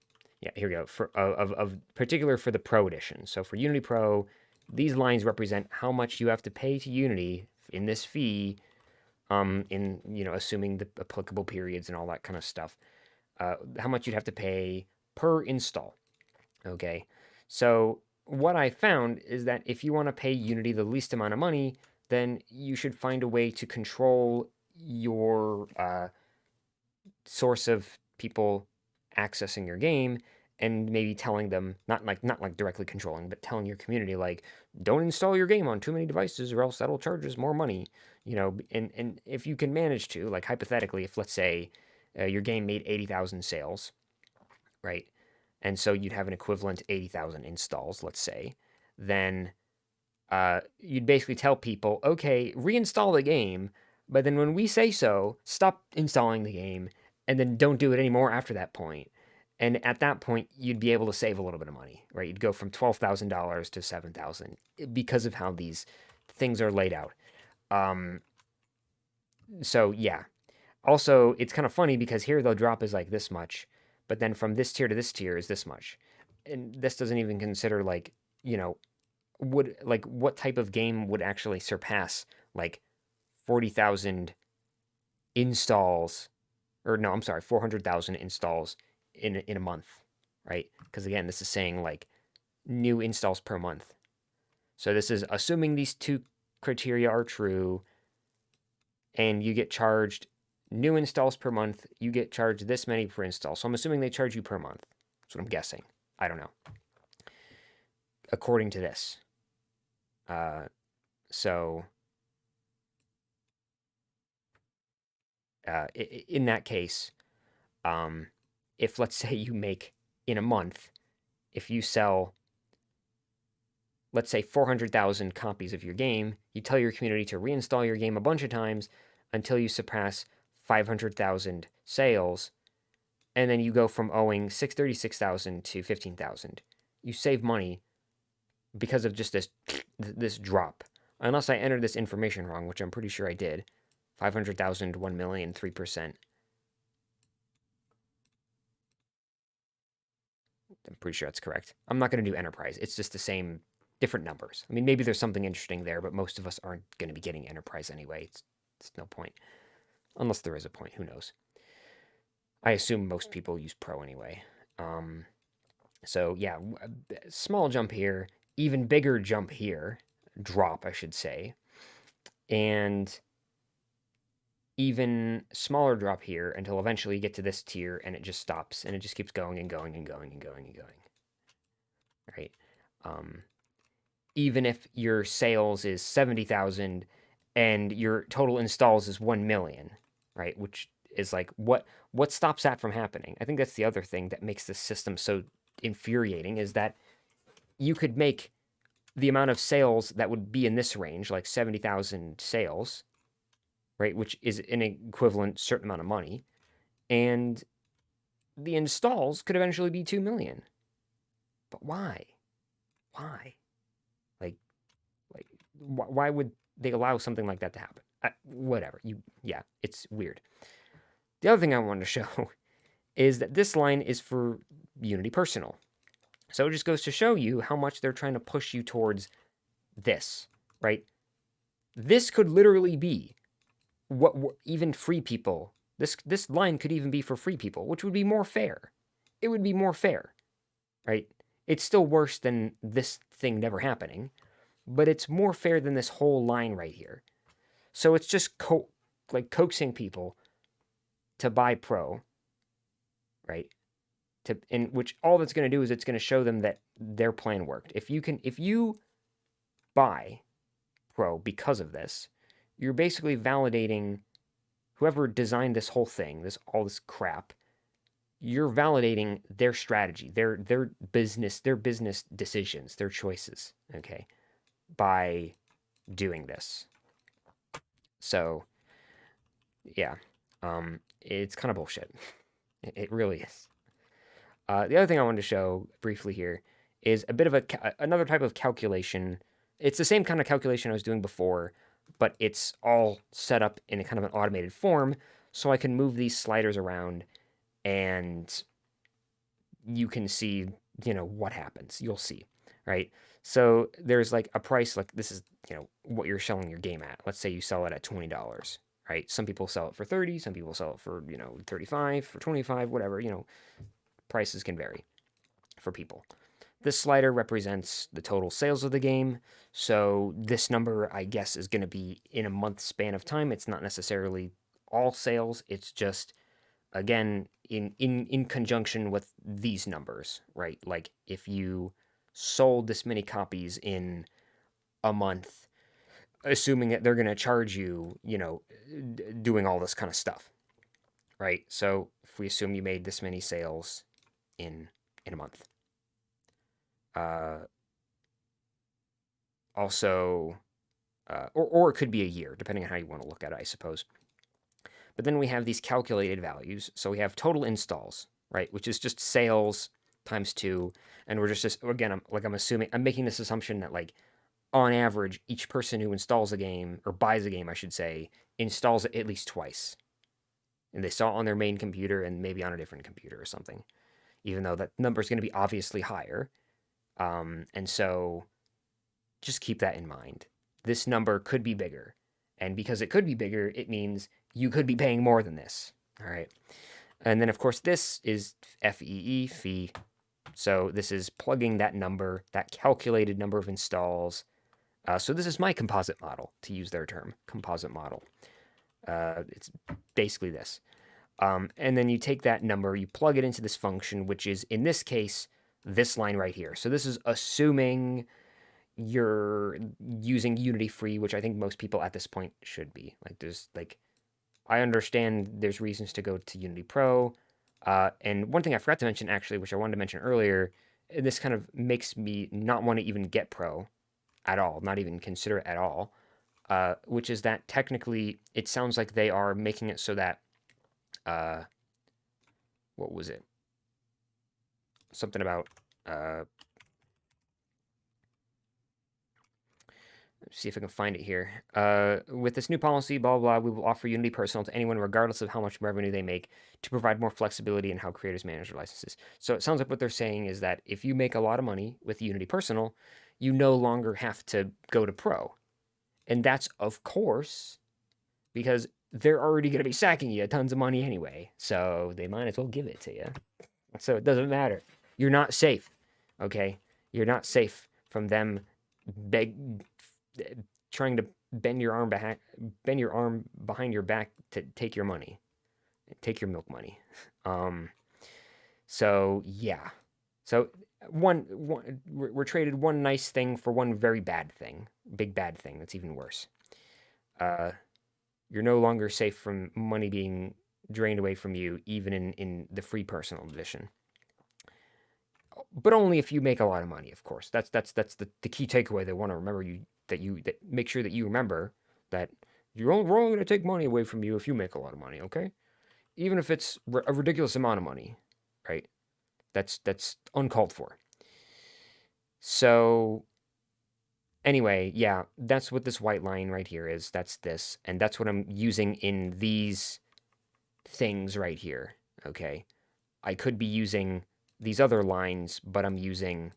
yeah, here we go. Of particular for the Pro edition. So for Unity Pro, these lines represent how much you have to pay to Unity in this fee. In assuming the applicable periods and all that kind of stuff. How much you'd have to pay per install. Okay, so what I found is that if you want to pay Unity the least amount of money, then you should find a way to control your source of people accessing your game, and maybe telling them, not like directly controlling, but telling your community like, don't install your game on too many devices or else that'll charge us more money. And if you can manage to, like, hypothetically, if let's say your game made 80,000 sales, right? And so you'd have an equivalent 80,000 installs, let's say, then you'd basically tell people, okay, reinstall the game, but then when we say so, stop installing the game, and then don't do it anymore after that point. And at that point, you'd be able to save a little bit of money, right? You'd go from $12,000 to 7,000 because of how these things are laid out. Um, so yeah. Also, it's kind of funny because here the drop is like this much, but then from this tier to this tier is this much, and this doesn't even consider like, you know would like what type of game would actually surpass like 40,000 installs, or no, I'm sorry, 400,000 installs in a month, right? Because again, this is saying like new installs per month. So this is assuming these two criteria are true, and you get charged new installs per month. You get charged this many per install. So I'm assuming they charge you per month. That's what I'm guessing. I don't know. According to this. Uh, so in that case, um, if let's say you make in a month, if you sell, let's say 400,000 copies of your game, you tell your community to reinstall your game a bunch of times until you surpass 500,000 sales, and then you go from owing 636,000 to 15,000. You save money because of just this drop. Unless I entered this information wrong, which I'm pretty sure I did. 500,000, 1 million, 3%. I'm pretty sure that's correct. I'm not going to do enterprise. It's just the same, different numbers. I mean, maybe there's something interesting there, but most of us aren't going to be getting enterprise anyway. It's no point. Unless there is a point. Who knows? I assume most people use pro anyway. Um, so yeah, small jump here, even bigger jump here, drop, I should say, and even smaller drop here until eventually you get to this tier and it just stops and it just keeps going and going and going and going and going. Right? Um, Even if your sales is 70,000 and your total installs is 1 million, right? Which is like what stops that from happening? I think that's the other thing that makes this system so infuriating is that you could make the amount of sales that would be in this range, like 70,000 sales, right, which is an equivalent certain amount of money, and the installs could eventually be 2 million. But why? Why? Like why would they allow something like that to happen? Whatever. Yeah, it's weird. The other thing I wanted to show is that this line is for Unity Personal. So it just goes to show you how much they're trying to push you towards this, right? This could literally be what even free people. This line could even be for free people, which would be more fair. It would be more fair, right? It's still worse than this thing never happening, but it's more fair than this whole line right here. So it's just coaxing people to buy Pro, right? In which all that's going to do is it's going to show them that their plan worked. If you buy Pro because of this, you're basically validating whoever designed this whole thing, all this crap. You're validating their strategy, their business decisions, their choices, okay, by doing this. So, yeah, it's kind of bullshit. It really is. The other thing I wanted to show briefly here is a bit of another type of calculation. It's the same kind of calculation I was doing before, but it's all set up in a kind of an automated form, so I can move these sliders around, and you can see, what happens. You'll see, right? So there's like a price, like this is, what you're selling your game at. Let's say you sell it at $20, right? Some people sell it for 30, some people sell it for, 35, for 25, whatever, prices can vary for people. This slider represents the total sales of the game. So this number, I guess, is going to be in a month span of time. It's not necessarily all sales. It's just, again, in conjunction with these numbers, right? Like if you sold this many copies in a month, assuming that they're going to charge you, doing all this kind of stuff, right? So if we assume you made this many sales in a month. Also, or it could be a year, depending on how you want to look at it, I suppose. But then we have these calculated values. So we have total installs, right, which is just sales times 2, and we're just again, I'm making this assumption that like on average, each person who installs a game or buys a game, I should say, installs it at least twice, and they saw it on their main computer and maybe on a different computer or something. Even though that number is going to be obviously higher, and so just keep that in mind. This number could be bigger. And because it could be bigger, it means you could be paying more than this. All right. And then, of course, this is FEE, fee. So this is plugging that number, that calculated number of installs. So this is my composite model, to use their term, composite model. It's basically this. And then you take that number, you plug it into this function, which is, in this case, this line right here. So this is assuming you're using Unity free, which I think most people at this point should be. I understand there's reasons to go to Unity Pro. And one thing I forgot to mention, actually, which I wanted to mention earlier, and this kind of makes me not want to even get Pro at all, not even consider it at all, which is that technically it sounds like they are making it so that, what was it? Something about, see if I can find it here. With this new policy, blah, blah, blah, we will offer Unity Personal to anyone, regardless of how much revenue they make, to provide more flexibility in how creators manage their licenses. So it sounds like what they're saying is that if you make a lot of money with Unity Personal, you no longer have to go to Pro. And that's, of course, because they're already going to be sacking you tons of money anyway. So they might as well give it to you. So it doesn't matter. You're not safe, okay? You're not safe from them beg, trying to bend your arm behind your back to take your money, take your milk money. Um, so yeah, so we're traded one nice thing for one very bad thing, big bad thing that's even worse. Uh, you're no longer safe from money being drained away from you, even in the free personal edition. But only if you make a lot of money, of course. That's the key takeaway they want to remember that make sure that you remember that we're only going to take money away from you if you make a lot of money, okay? Even if it's a ridiculous amount of money, right? That's uncalled for. So anyway, yeah, that's what this white line right here is. That's this, and that's what I'm using in these things right here, okay? I could be using these other lines, but I'm going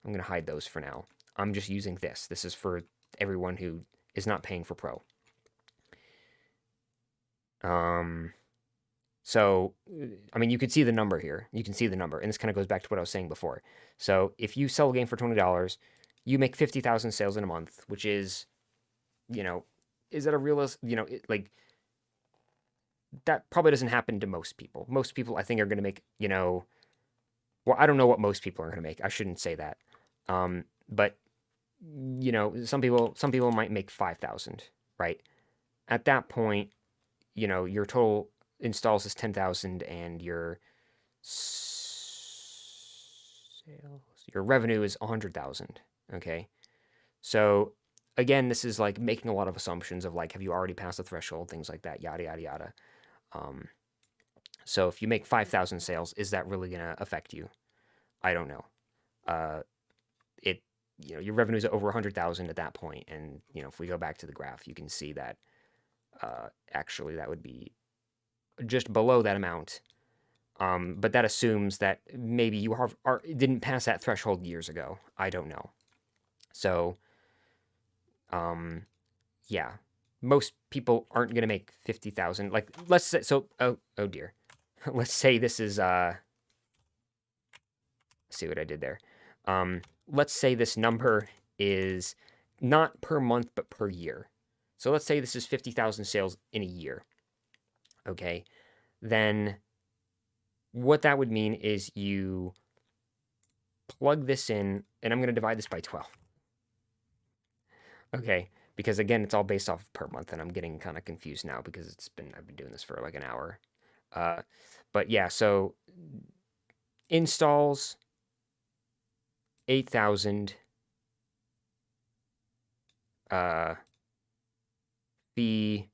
to hide those for now. I'm just using this. This is for everyone who is not paying for Pro. So, I mean, you can see the number here. You can see the number, and this kind of goes back to what I was saying before. So, if you sell a game for $20, you make 50,000 sales in a month, which is, you know, is that a realist? Like that probably doesn't happen to most people. Most people, I think, are going to make, well, I don't know what most people are going to make. I shouldn't say that. But some people might make 5,000, right? At that point, your total installs is 10,000 and sales, your revenue is 100,000, okay? So again, this is like making a lot of assumptions of like, have you already passed the threshold, things like that, yada, yada, yada. So if you make 5,000 sales, is that really going to affect you? I don't know. Uh, it, your revenue is over 100,000 at that point, and if we go back to the graph, you can see that actually that would be just below that amount. But that assumes that maybe you didn't pass that threshold years ago. I don't know. So, yeah, most people aren't gonna make 50,000. Like, let's say so. Oh dear. Let's say this is see what I did there. Let's say this number is not per month but per year. So let's say this is 50,000 sales in a year. Okay, then what that would mean is you plug this in, and I'm going to divide this by 12. Okay, because again, it's all based off per month, and I'm getting kind of confused now because I've been doing this for like an hour. Uh, but yeah, so installs 8,000. Fee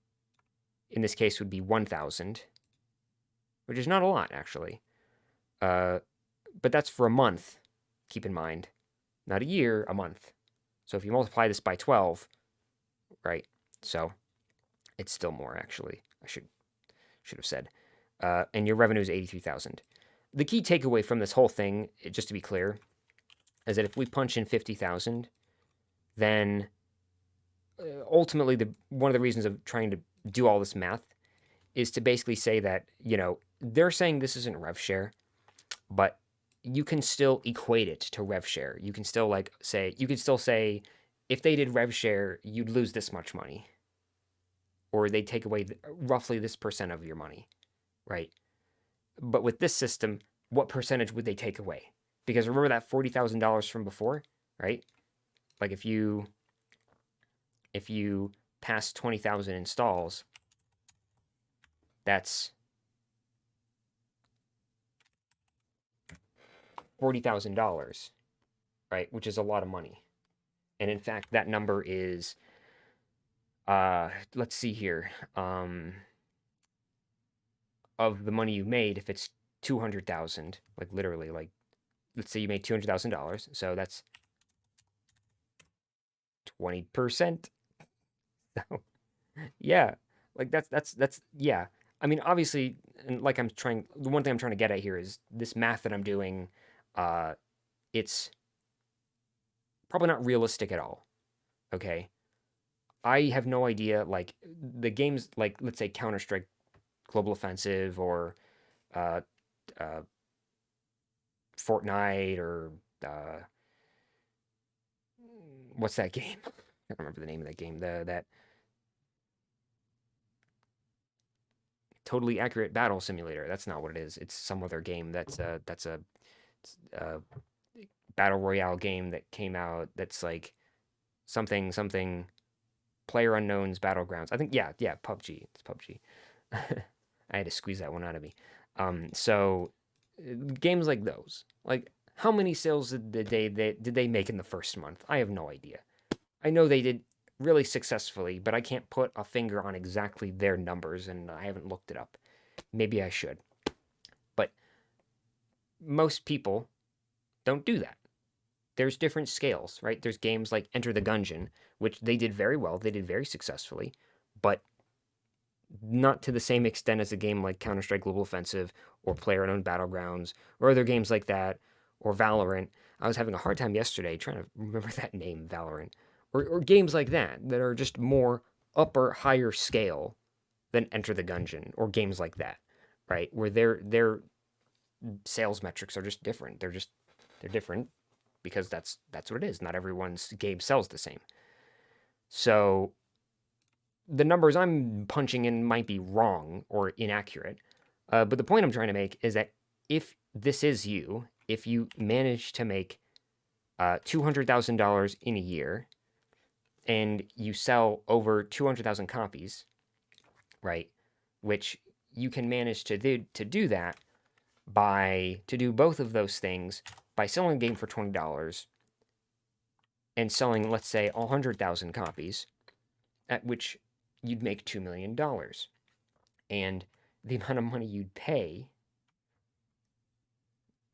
in this case would be 1,000, which is not a lot actually. But that's for a month. Keep in mind, not a year, a month. So if you multiply this by 12, right? So it's still more actually. I should have said. And your revenue is 83,000. The key takeaway from this whole thing, just to be clear, is that if we punch in 50,000, then ultimately one of the reasons of trying to do all this math is to basically say that, they're saying this isn't rev share, but you can still equate it to rev share. You can still say if they did rev share, you'd lose this much money, or they take away roughly this percent of your money, right? But with this system, what percentage would they take away? Because remember that $40,000 from before, right? Like if you pass 20,000 installs, that's $40,000, right? Which is a lot of money. And in fact, that number is, let's see here, of the money you made, if it's 200,000, like literally, like let's say you made $200,000, so that's 20%. So, yeah, like that's yeah. I mean, obviously, and like the one thing I'm trying to get at here is this math that I'm doing, uh, it's probably not realistic at all. Okay. I have no idea, like, the games, like, let's say Counter Strike Global Offensive or uh, uh, Fortnite or uh, what's that game? I don't remember the name of that game. That totally accurate battle simulator. That's not what it is. It's some other game. That's a battle royale game that came out. That's like something Player Unknown's Battlegrounds. I think yeah, PUBG. It's PUBG. I had to squeeze that one out of me. So games like those, like how many sales did they make in the first month? I have no idea. I know they did really successfully, but I can't put a finger on exactly their numbers, and I haven't looked it up. Maybe I should. But most people don't do that. There's different scales, right? There's games like Enter the Gungeon, which they did very well, they did very successfully, but not to the same extent as a game like Counter Strike Global Offensive or PlayerUnknown Battlegrounds or other games like that or Valorant. I was having a hard time yesterday trying to remember that name, Valorant, or games like that are just more upper, higher scale than Enter the Gungeon or games like that, right? Where their sales metrics are just different. They're different because that's what it is. Not everyone's game sells the same. So the numbers I'm punching in might be wrong or inaccurate. But the point I'm trying to make is that if this is you, if you manage to make $200,000 in a year and you sell over 200,000 copies, right? Which you can manage to do that to do both of those things by selling a game for $20 and selling, let's say, 100,000 copies, at which you'd make $2 million. And the amount of money you'd pay,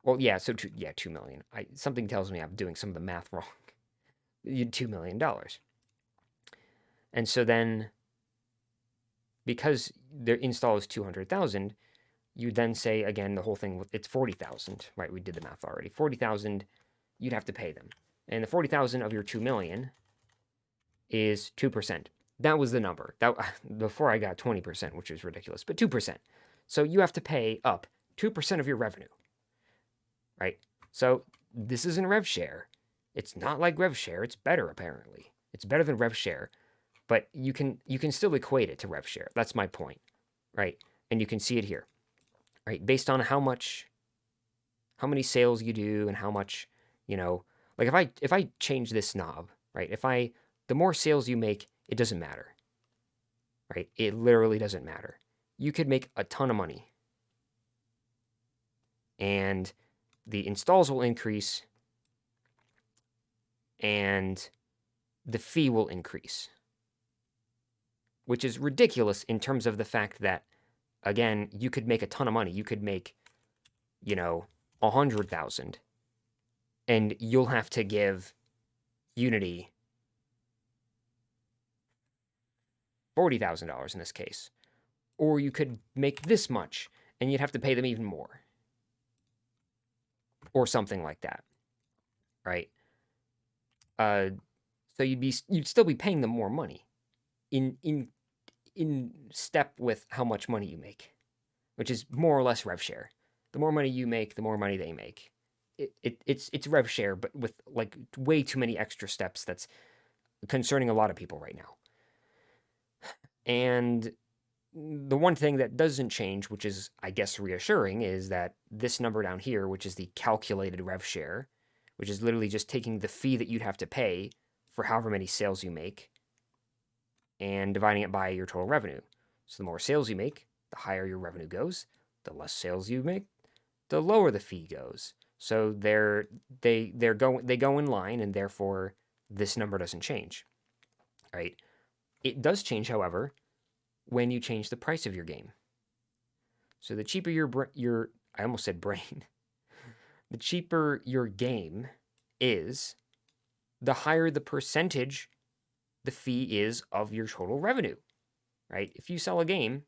well, yeah, so yeah, 2 million. Something tells me I'm doing some of the math wrong. You'd $2 million. And so then, because their install is 200,000, you then say again the whole thing, it's 40,000, right? We did the math already. 40,000 you'd have to pay them. And the 40,000 of your 2 million is 2%. That was the number. That before I got 20%, which is ridiculous, but 2%. So you have to pay up 2% of your revenue, right? So this isn't rev share. It's not like rev share. It's better apparently. It's better than rev share, but you can still equate it to rev share. That's my point, right? And you can see it here, right? Based on how many sales you do and how much, like if I change this knob, right? The more sales you make, it doesn't matter, right? It literally doesn't matter. You could make a ton of money and the installs will increase and the fee will increase, which is ridiculous in terms of the fact that, again, you could make a ton of money. You could make, 100,000 and you'll have to give Unity $40,000 in this case. Or you could make this much and you'd have to pay them even more. Or something like that, right? So you'd still be paying them more money in step with how much money you make, which is more or less rev share. The more money you make, the more money they make. It's rev share, but with like way too many extra steps. That's concerning a lot of people right now. And the one thing that doesn't change, which is, I guess, reassuring, is that this number down here, which is the calculated rev share, which is literally just taking the fee that you'd have to pay for however many sales you make and dividing it by your total revenue. So the more sales you make, the higher your revenue goes. The less sales you make, the lower the fee goes. So they go in line, and therefore this number doesn't change, right? It does change, however, when you change the price of your game. So the cheaper your I almost said brain, the cheaper your game is, the higher the percentage the fee is of your total revenue, right? If you sell a game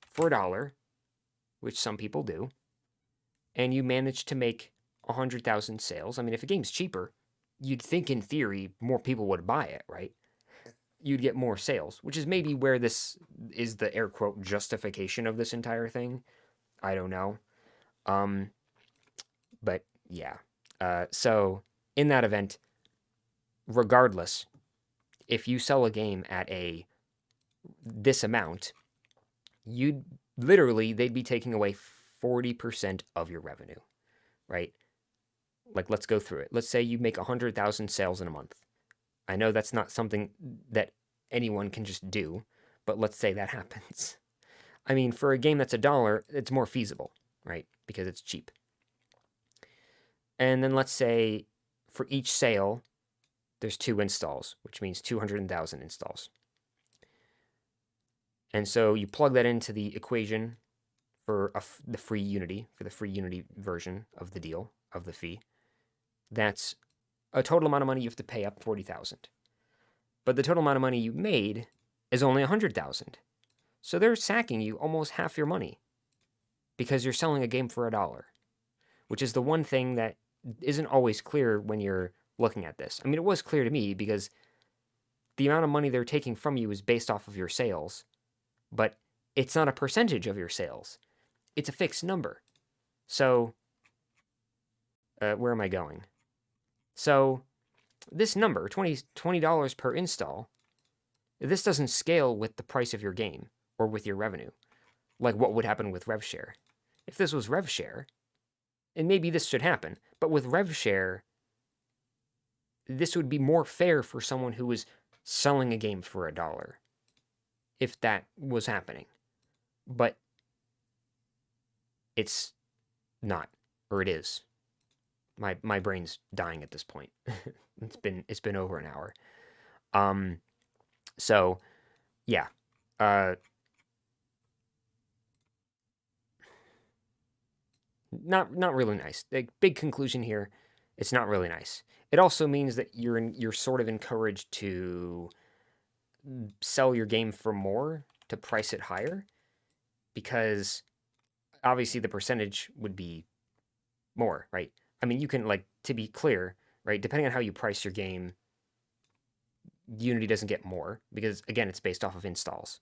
for $1, which some people do, and you manage to make 100,000 sales, I mean, if a game's cheaper, you'd think in theory more people would buy it, right? You'd get more sales, which is maybe where this is the air quote justification of this entire thing. I don't know. Um, but yeah. So in that event, regardless, if you sell a game at a this amount, you'd literally they'd be taking away 40% of your revenue, right? Like let's go through it. Let's say you make 100,000 sales in a month. I know that's not something that anyone can just do, but let's say that happens. I mean, for a game that's $1, it's more feasible, right? Because it's cheap. And then let's say for each sale, there's 2 installs, which means 200,000 installs. And so you plug that into the equation for the free Unity, for the free Unity version of the deal, of the fee. That's a total amount of money you have to pay up 40,000. But the total amount of money you made is only 100,000. So they're sacking you almost half your money because you're selling a game for $1, which is the one thing that isn't always clear when you're looking at this. I mean, it was clear to me because the amount of money they're taking from you is based off of your sales, but it's not a percentage of your sales. It's a fixed number. So, where am I going? So, this number, $20 per install, this doesn't scale with the price of your game or with your revenue, like what would happen with RevShare. If this was RevShare, and maybe this should happen, but with RevShare, this would be more fair for someone who was selling a game for $1, if that was happening. But it's not, or it is. My brain's dying at this point. it's been over an hour. So yeah. Not really nice. Like, big conclusion here, it's not really nice. It also means that you're sort of encouraged to sell your game for more, to price it higher, because obviously the percentage would be more, right? I mean, you can, like, to be clear, right, depending on how you price your game, Unity doesn't get more because again, it's based off of installs,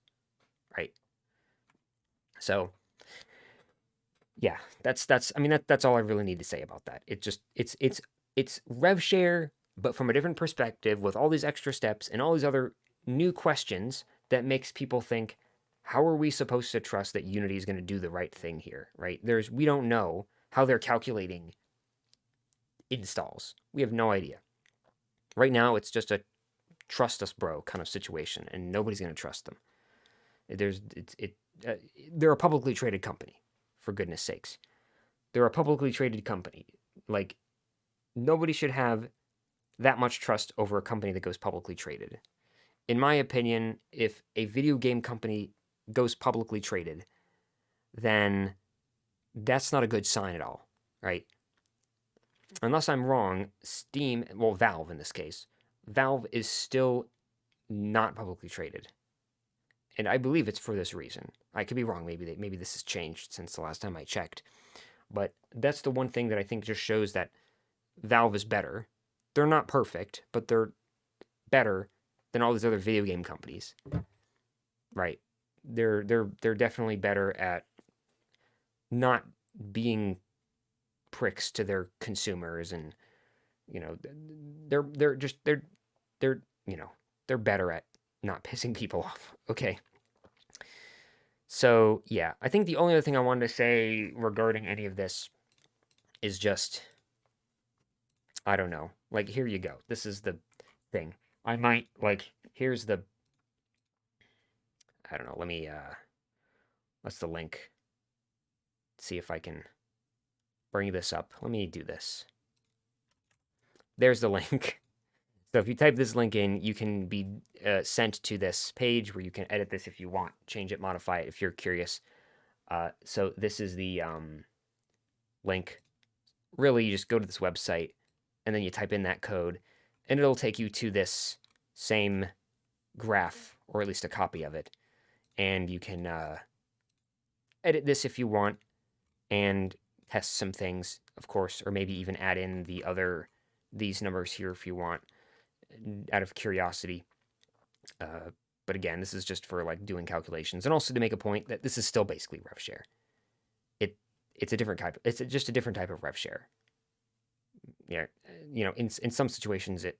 right? So yeah, that's I mean that's all I really need to say about that. It's rev share, but from a different perspective with all these extra steps and all these other new questions that makes people think, how are we supposed to trust that Unity is going to do the right thing here, right? We don't know how they're calculating installs. We have no idea. Right now, it's just a trust us, bro, kind of situation, and nobody's going to trust them. They're a publicly traded company, for goodness sakes. They're a publicly traded company. Like, nobody should have that much trust over a company that goes publicly traded. In my opinion, if a video game company goes publicly traded, then that's not a good sign at all, right? Unless I'm wrong, Steam, well, Valve in this case, Valve is still not publicly traded. And I believe it's for this reason. I could be wrong. Maybe this has changed since the last time I checked. But that's the one thing that I think just shows that Valve is better. They're not perfect, but they're better than all these other video game companies. Right. They're definitely better at not being pricks to their consumers, and you know, they're they're better at not pissing people off. Okay. So, yeah, I think the only other thing I wanted to say regarding any of this is just, I don't know. Like, here you go. This is the thing. I might, like, here's the, I don't know. What's the link? See if I can bring this up. Let me do this. There's the link. So if you type this link in, you can be sent to this page where you can edit this if you want, change it, modify it if you're curious. So this is the link. Really, you just go to this website and then you type in that code, and it'll take you to this same graph, or at least a copy of it, and you can edit this if you want and test some things, of course, or maybe even add in these numbers here if you want, out of curiosity. But again, this is just for like doing calculations, and also to make a point that this is still basically rev share. It's a different type. It's just a different type of rev share. Yeah, in some situations, it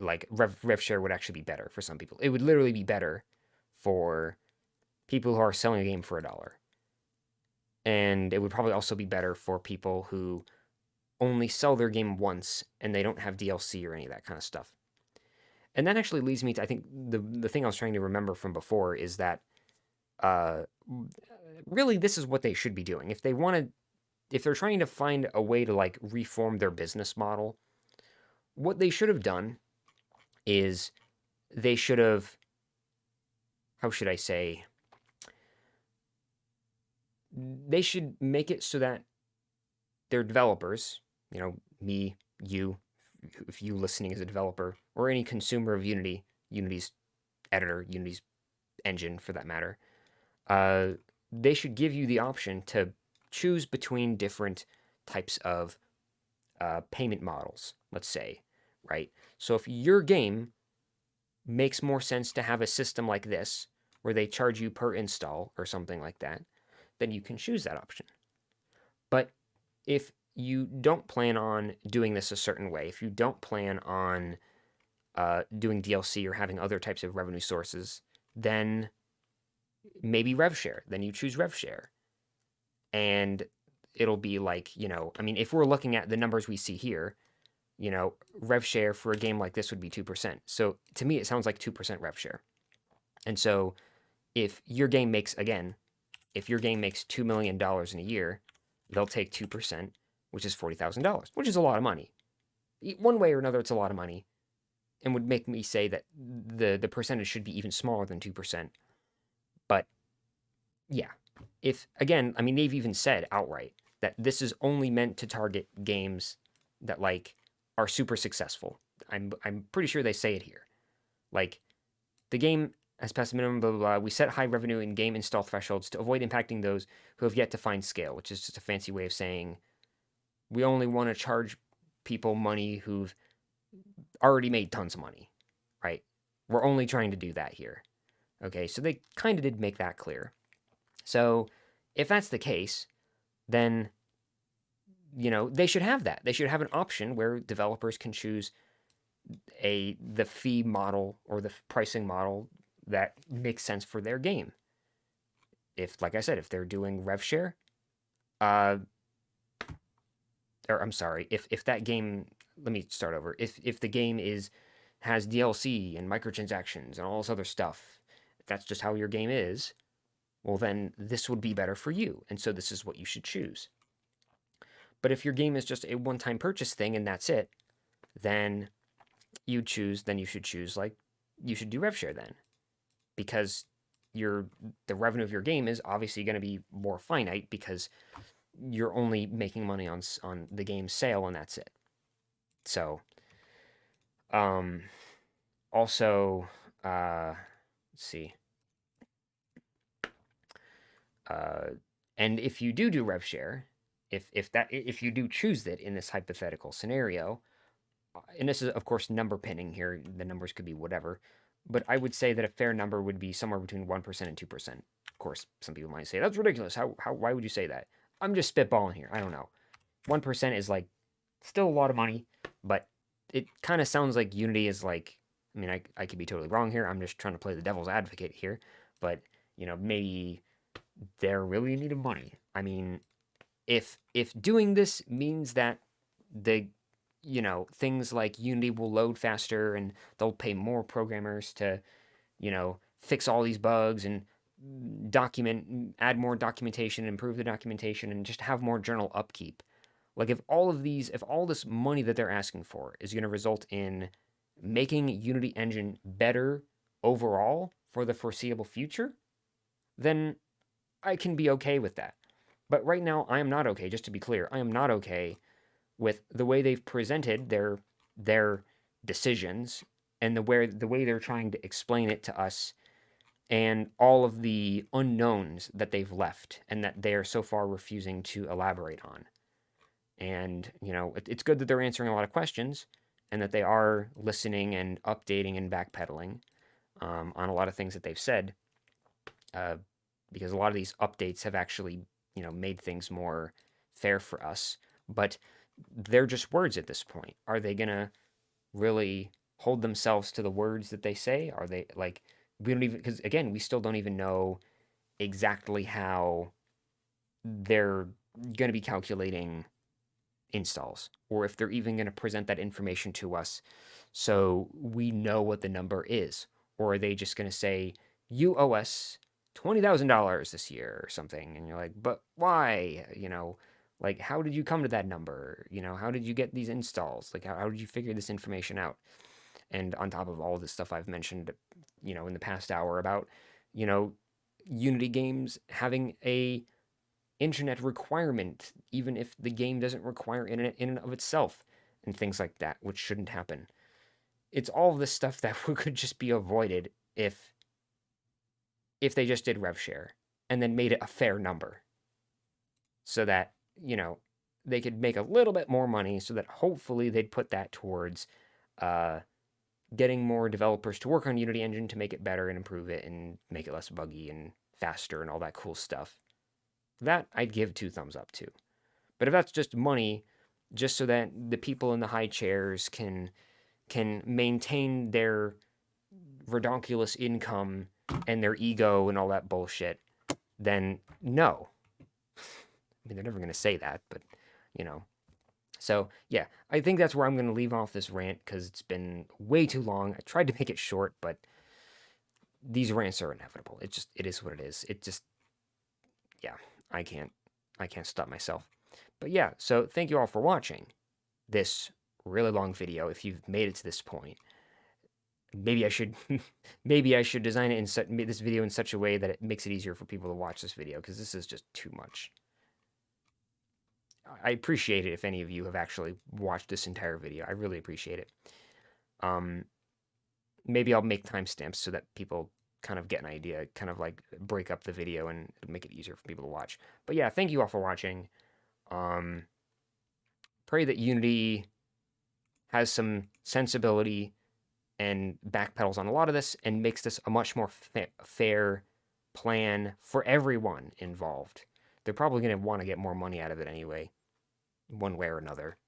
like rev share would actually be better for some people. It would literally be better for people who are selling a game for $1, and it would probably also be better for people who only sell their game once and they don't have DLC or any of that kind of stuff. And that actually leads me to, I think, the thing I was trying to remember from before is that uh, really this is what they should be doing. If they're trying to find a way to like reform their business model, what they should have done is they should have, how should I say, they should make it so that their developers, me, you, if you listening as a developer, or any consumer of Unity, Unity's editor, Unity's engine for that matter, uh, they should give you the option to choose between different types of payment models, let's say, right? So if your game makes more sense to have a system like this, where they charge you per install or something like that, then you can choose that option. But if you don't plan on doing this a certain way, if you don't plan on doing DLC or having other types of revenue sources, then maybe rev share. Then you choose rev share. And it'll be like, I mean, if we're looking at the numbers we see here, rev share for a game like this would be 2%. So to me, it sounds like 2% rev share. And so if your game makes, again, if your game makes $2 million in a year, they'll take 2%, which is $40,000, which is a lot of money. One way or another, it's a lot of money, and would make me say that the percentage should be even smaller than 2%. But yeah, if again, I mean, they've even said outright that this is only meant to target games that like are super successful. I'm pretty sure they say it here. Like the game has passed the minimum, blah, blah, blah. We set high revenue in game install thresholds to avoid impacting those who have yet to find scale, which is just a fancy way of saying we only want to charge people money who've already made tons of money, right? We're only trying to do that here. Okay, so they kind of did make that clear. So if that's the case, then they should have that. They should have an option where developers can choose the fee model or the pricing model that makes sense for their game. If, like I said, if they're doing rev share, or I'm sorry, if that game, let me start over. If the game has DLC and microtransactions and all this other stuff, if that's just how your game is, well then this would be better for you, and so this is what you should choose. But if your game is just a one-time purchase thing and that's it, then you should choose like you should do rev share then, because the revenue of your game is obviously going to be more finite because you're only making money on the game's sale and that's it. So, also, let's see. And if you do rev share, if you do choose that in this hypothetical scenario, and this is of course number pinning here, the numbers could be whatever, but I would say that a fair number would be somewhere between 1% and 2%. Of course, some people might say that's ridiculous. Why would you say that? I'm just spitballing here. I don't know. 1% is like still a lot of money, but it kind of sounds like Unity is like, I mean, I could be totally wrong here. I'm just trying to play the devil's advocate here, but maybe they're really in need of money. I mean, if doing this means that the things like Unity will load faster and they'll pay more programmers to fix all these bugs and add more documentation, improve the documentation, and just have more journal upkeep. Like if all this money that they're asking for is going to result in making Unity Engine better overall for the foreseeable future, then I can be okay with that. But right now, I am not okay. Just to be clear, I am not okay with the way they've presented their decisions and the way they're trying to explain it to us, and all of the unknowns that they've left and that they're so far refusing to elaborate on. And, it's good that they're answering a lot of questions and that they are listening and updating and backpedaling on a lot of things that they've said, uh, because a lot of these updates have actually, made things more fair for us. But they're just words at this point. Are they going to really hold themselves to the words that they say? Are they like, we don't even, because again, we still don't even know exactly how they're going to be calculating installs, or if they're even going to present that information to us so we know what the number is. Or are they just going to say, you owe us $20,000 this year or something? And you're like, but why? Like, how did you come to that number? How did you get these installs? Like, how did you figure this information out? And on top of all this stuff I've mentioned, in the past hour about, you know, Unity games having a internet requirement, even if the game doesn't require internet in and of itself, and things like that, which shouldn't happen. It's all of this stuff that could just be avoided if they just did rev share and then made it a fair number, so that they could make a little bit more money, so that hopefully they'd put that towards uh, getting more developers to work on Unity Engine to make it better and improve it and make it less buggy and faster and all that cool stuff. That I'd give 2 thumbs up to. But if that's just money, just so that the people in the high chairs can maintain their redonkulous income and their ego and all that bullshit, then no. I mean, they're never going to say that, but you know. So yeah, I think that's where I'm going to leave off this rant because it's been way too long. I tried to make it short, but these rants are inevitable. It is what it is. It just, yeah, I can't stop myself. But yeah, so thank you all for watching this really long video. If you've made it to this point, maybe I should maybe I should design it this video in such a way that it makes it easier for people to watch this video, because this is just too much. I appreciate it if any of you have actually watched this entire video. I really appreciate it. Maybe I'll make timestamps so that people kind of get an idea, kind of like break up the video and make it easier for people to watch. But yeah, thank you all for watching. Pray that Unity has some sensibility and backpedals on a lot of this and makes this a much more fair plan for everyone involved. They're probably going to want to get more money out of it anyway, one way or another.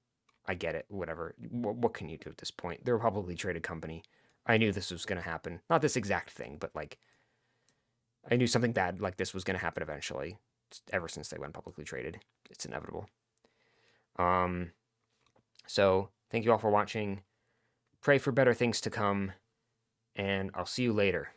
I get it, whatever. What can you do at this point? They're a publicly traded company. I knew this was going to happen. Not this exact thing, but like, I knew something bad like this was going to happen eventually. Ever since they went publicly traded, it's inevitable. So thank you all for watching. Pray for better things to come, and I'll see you later.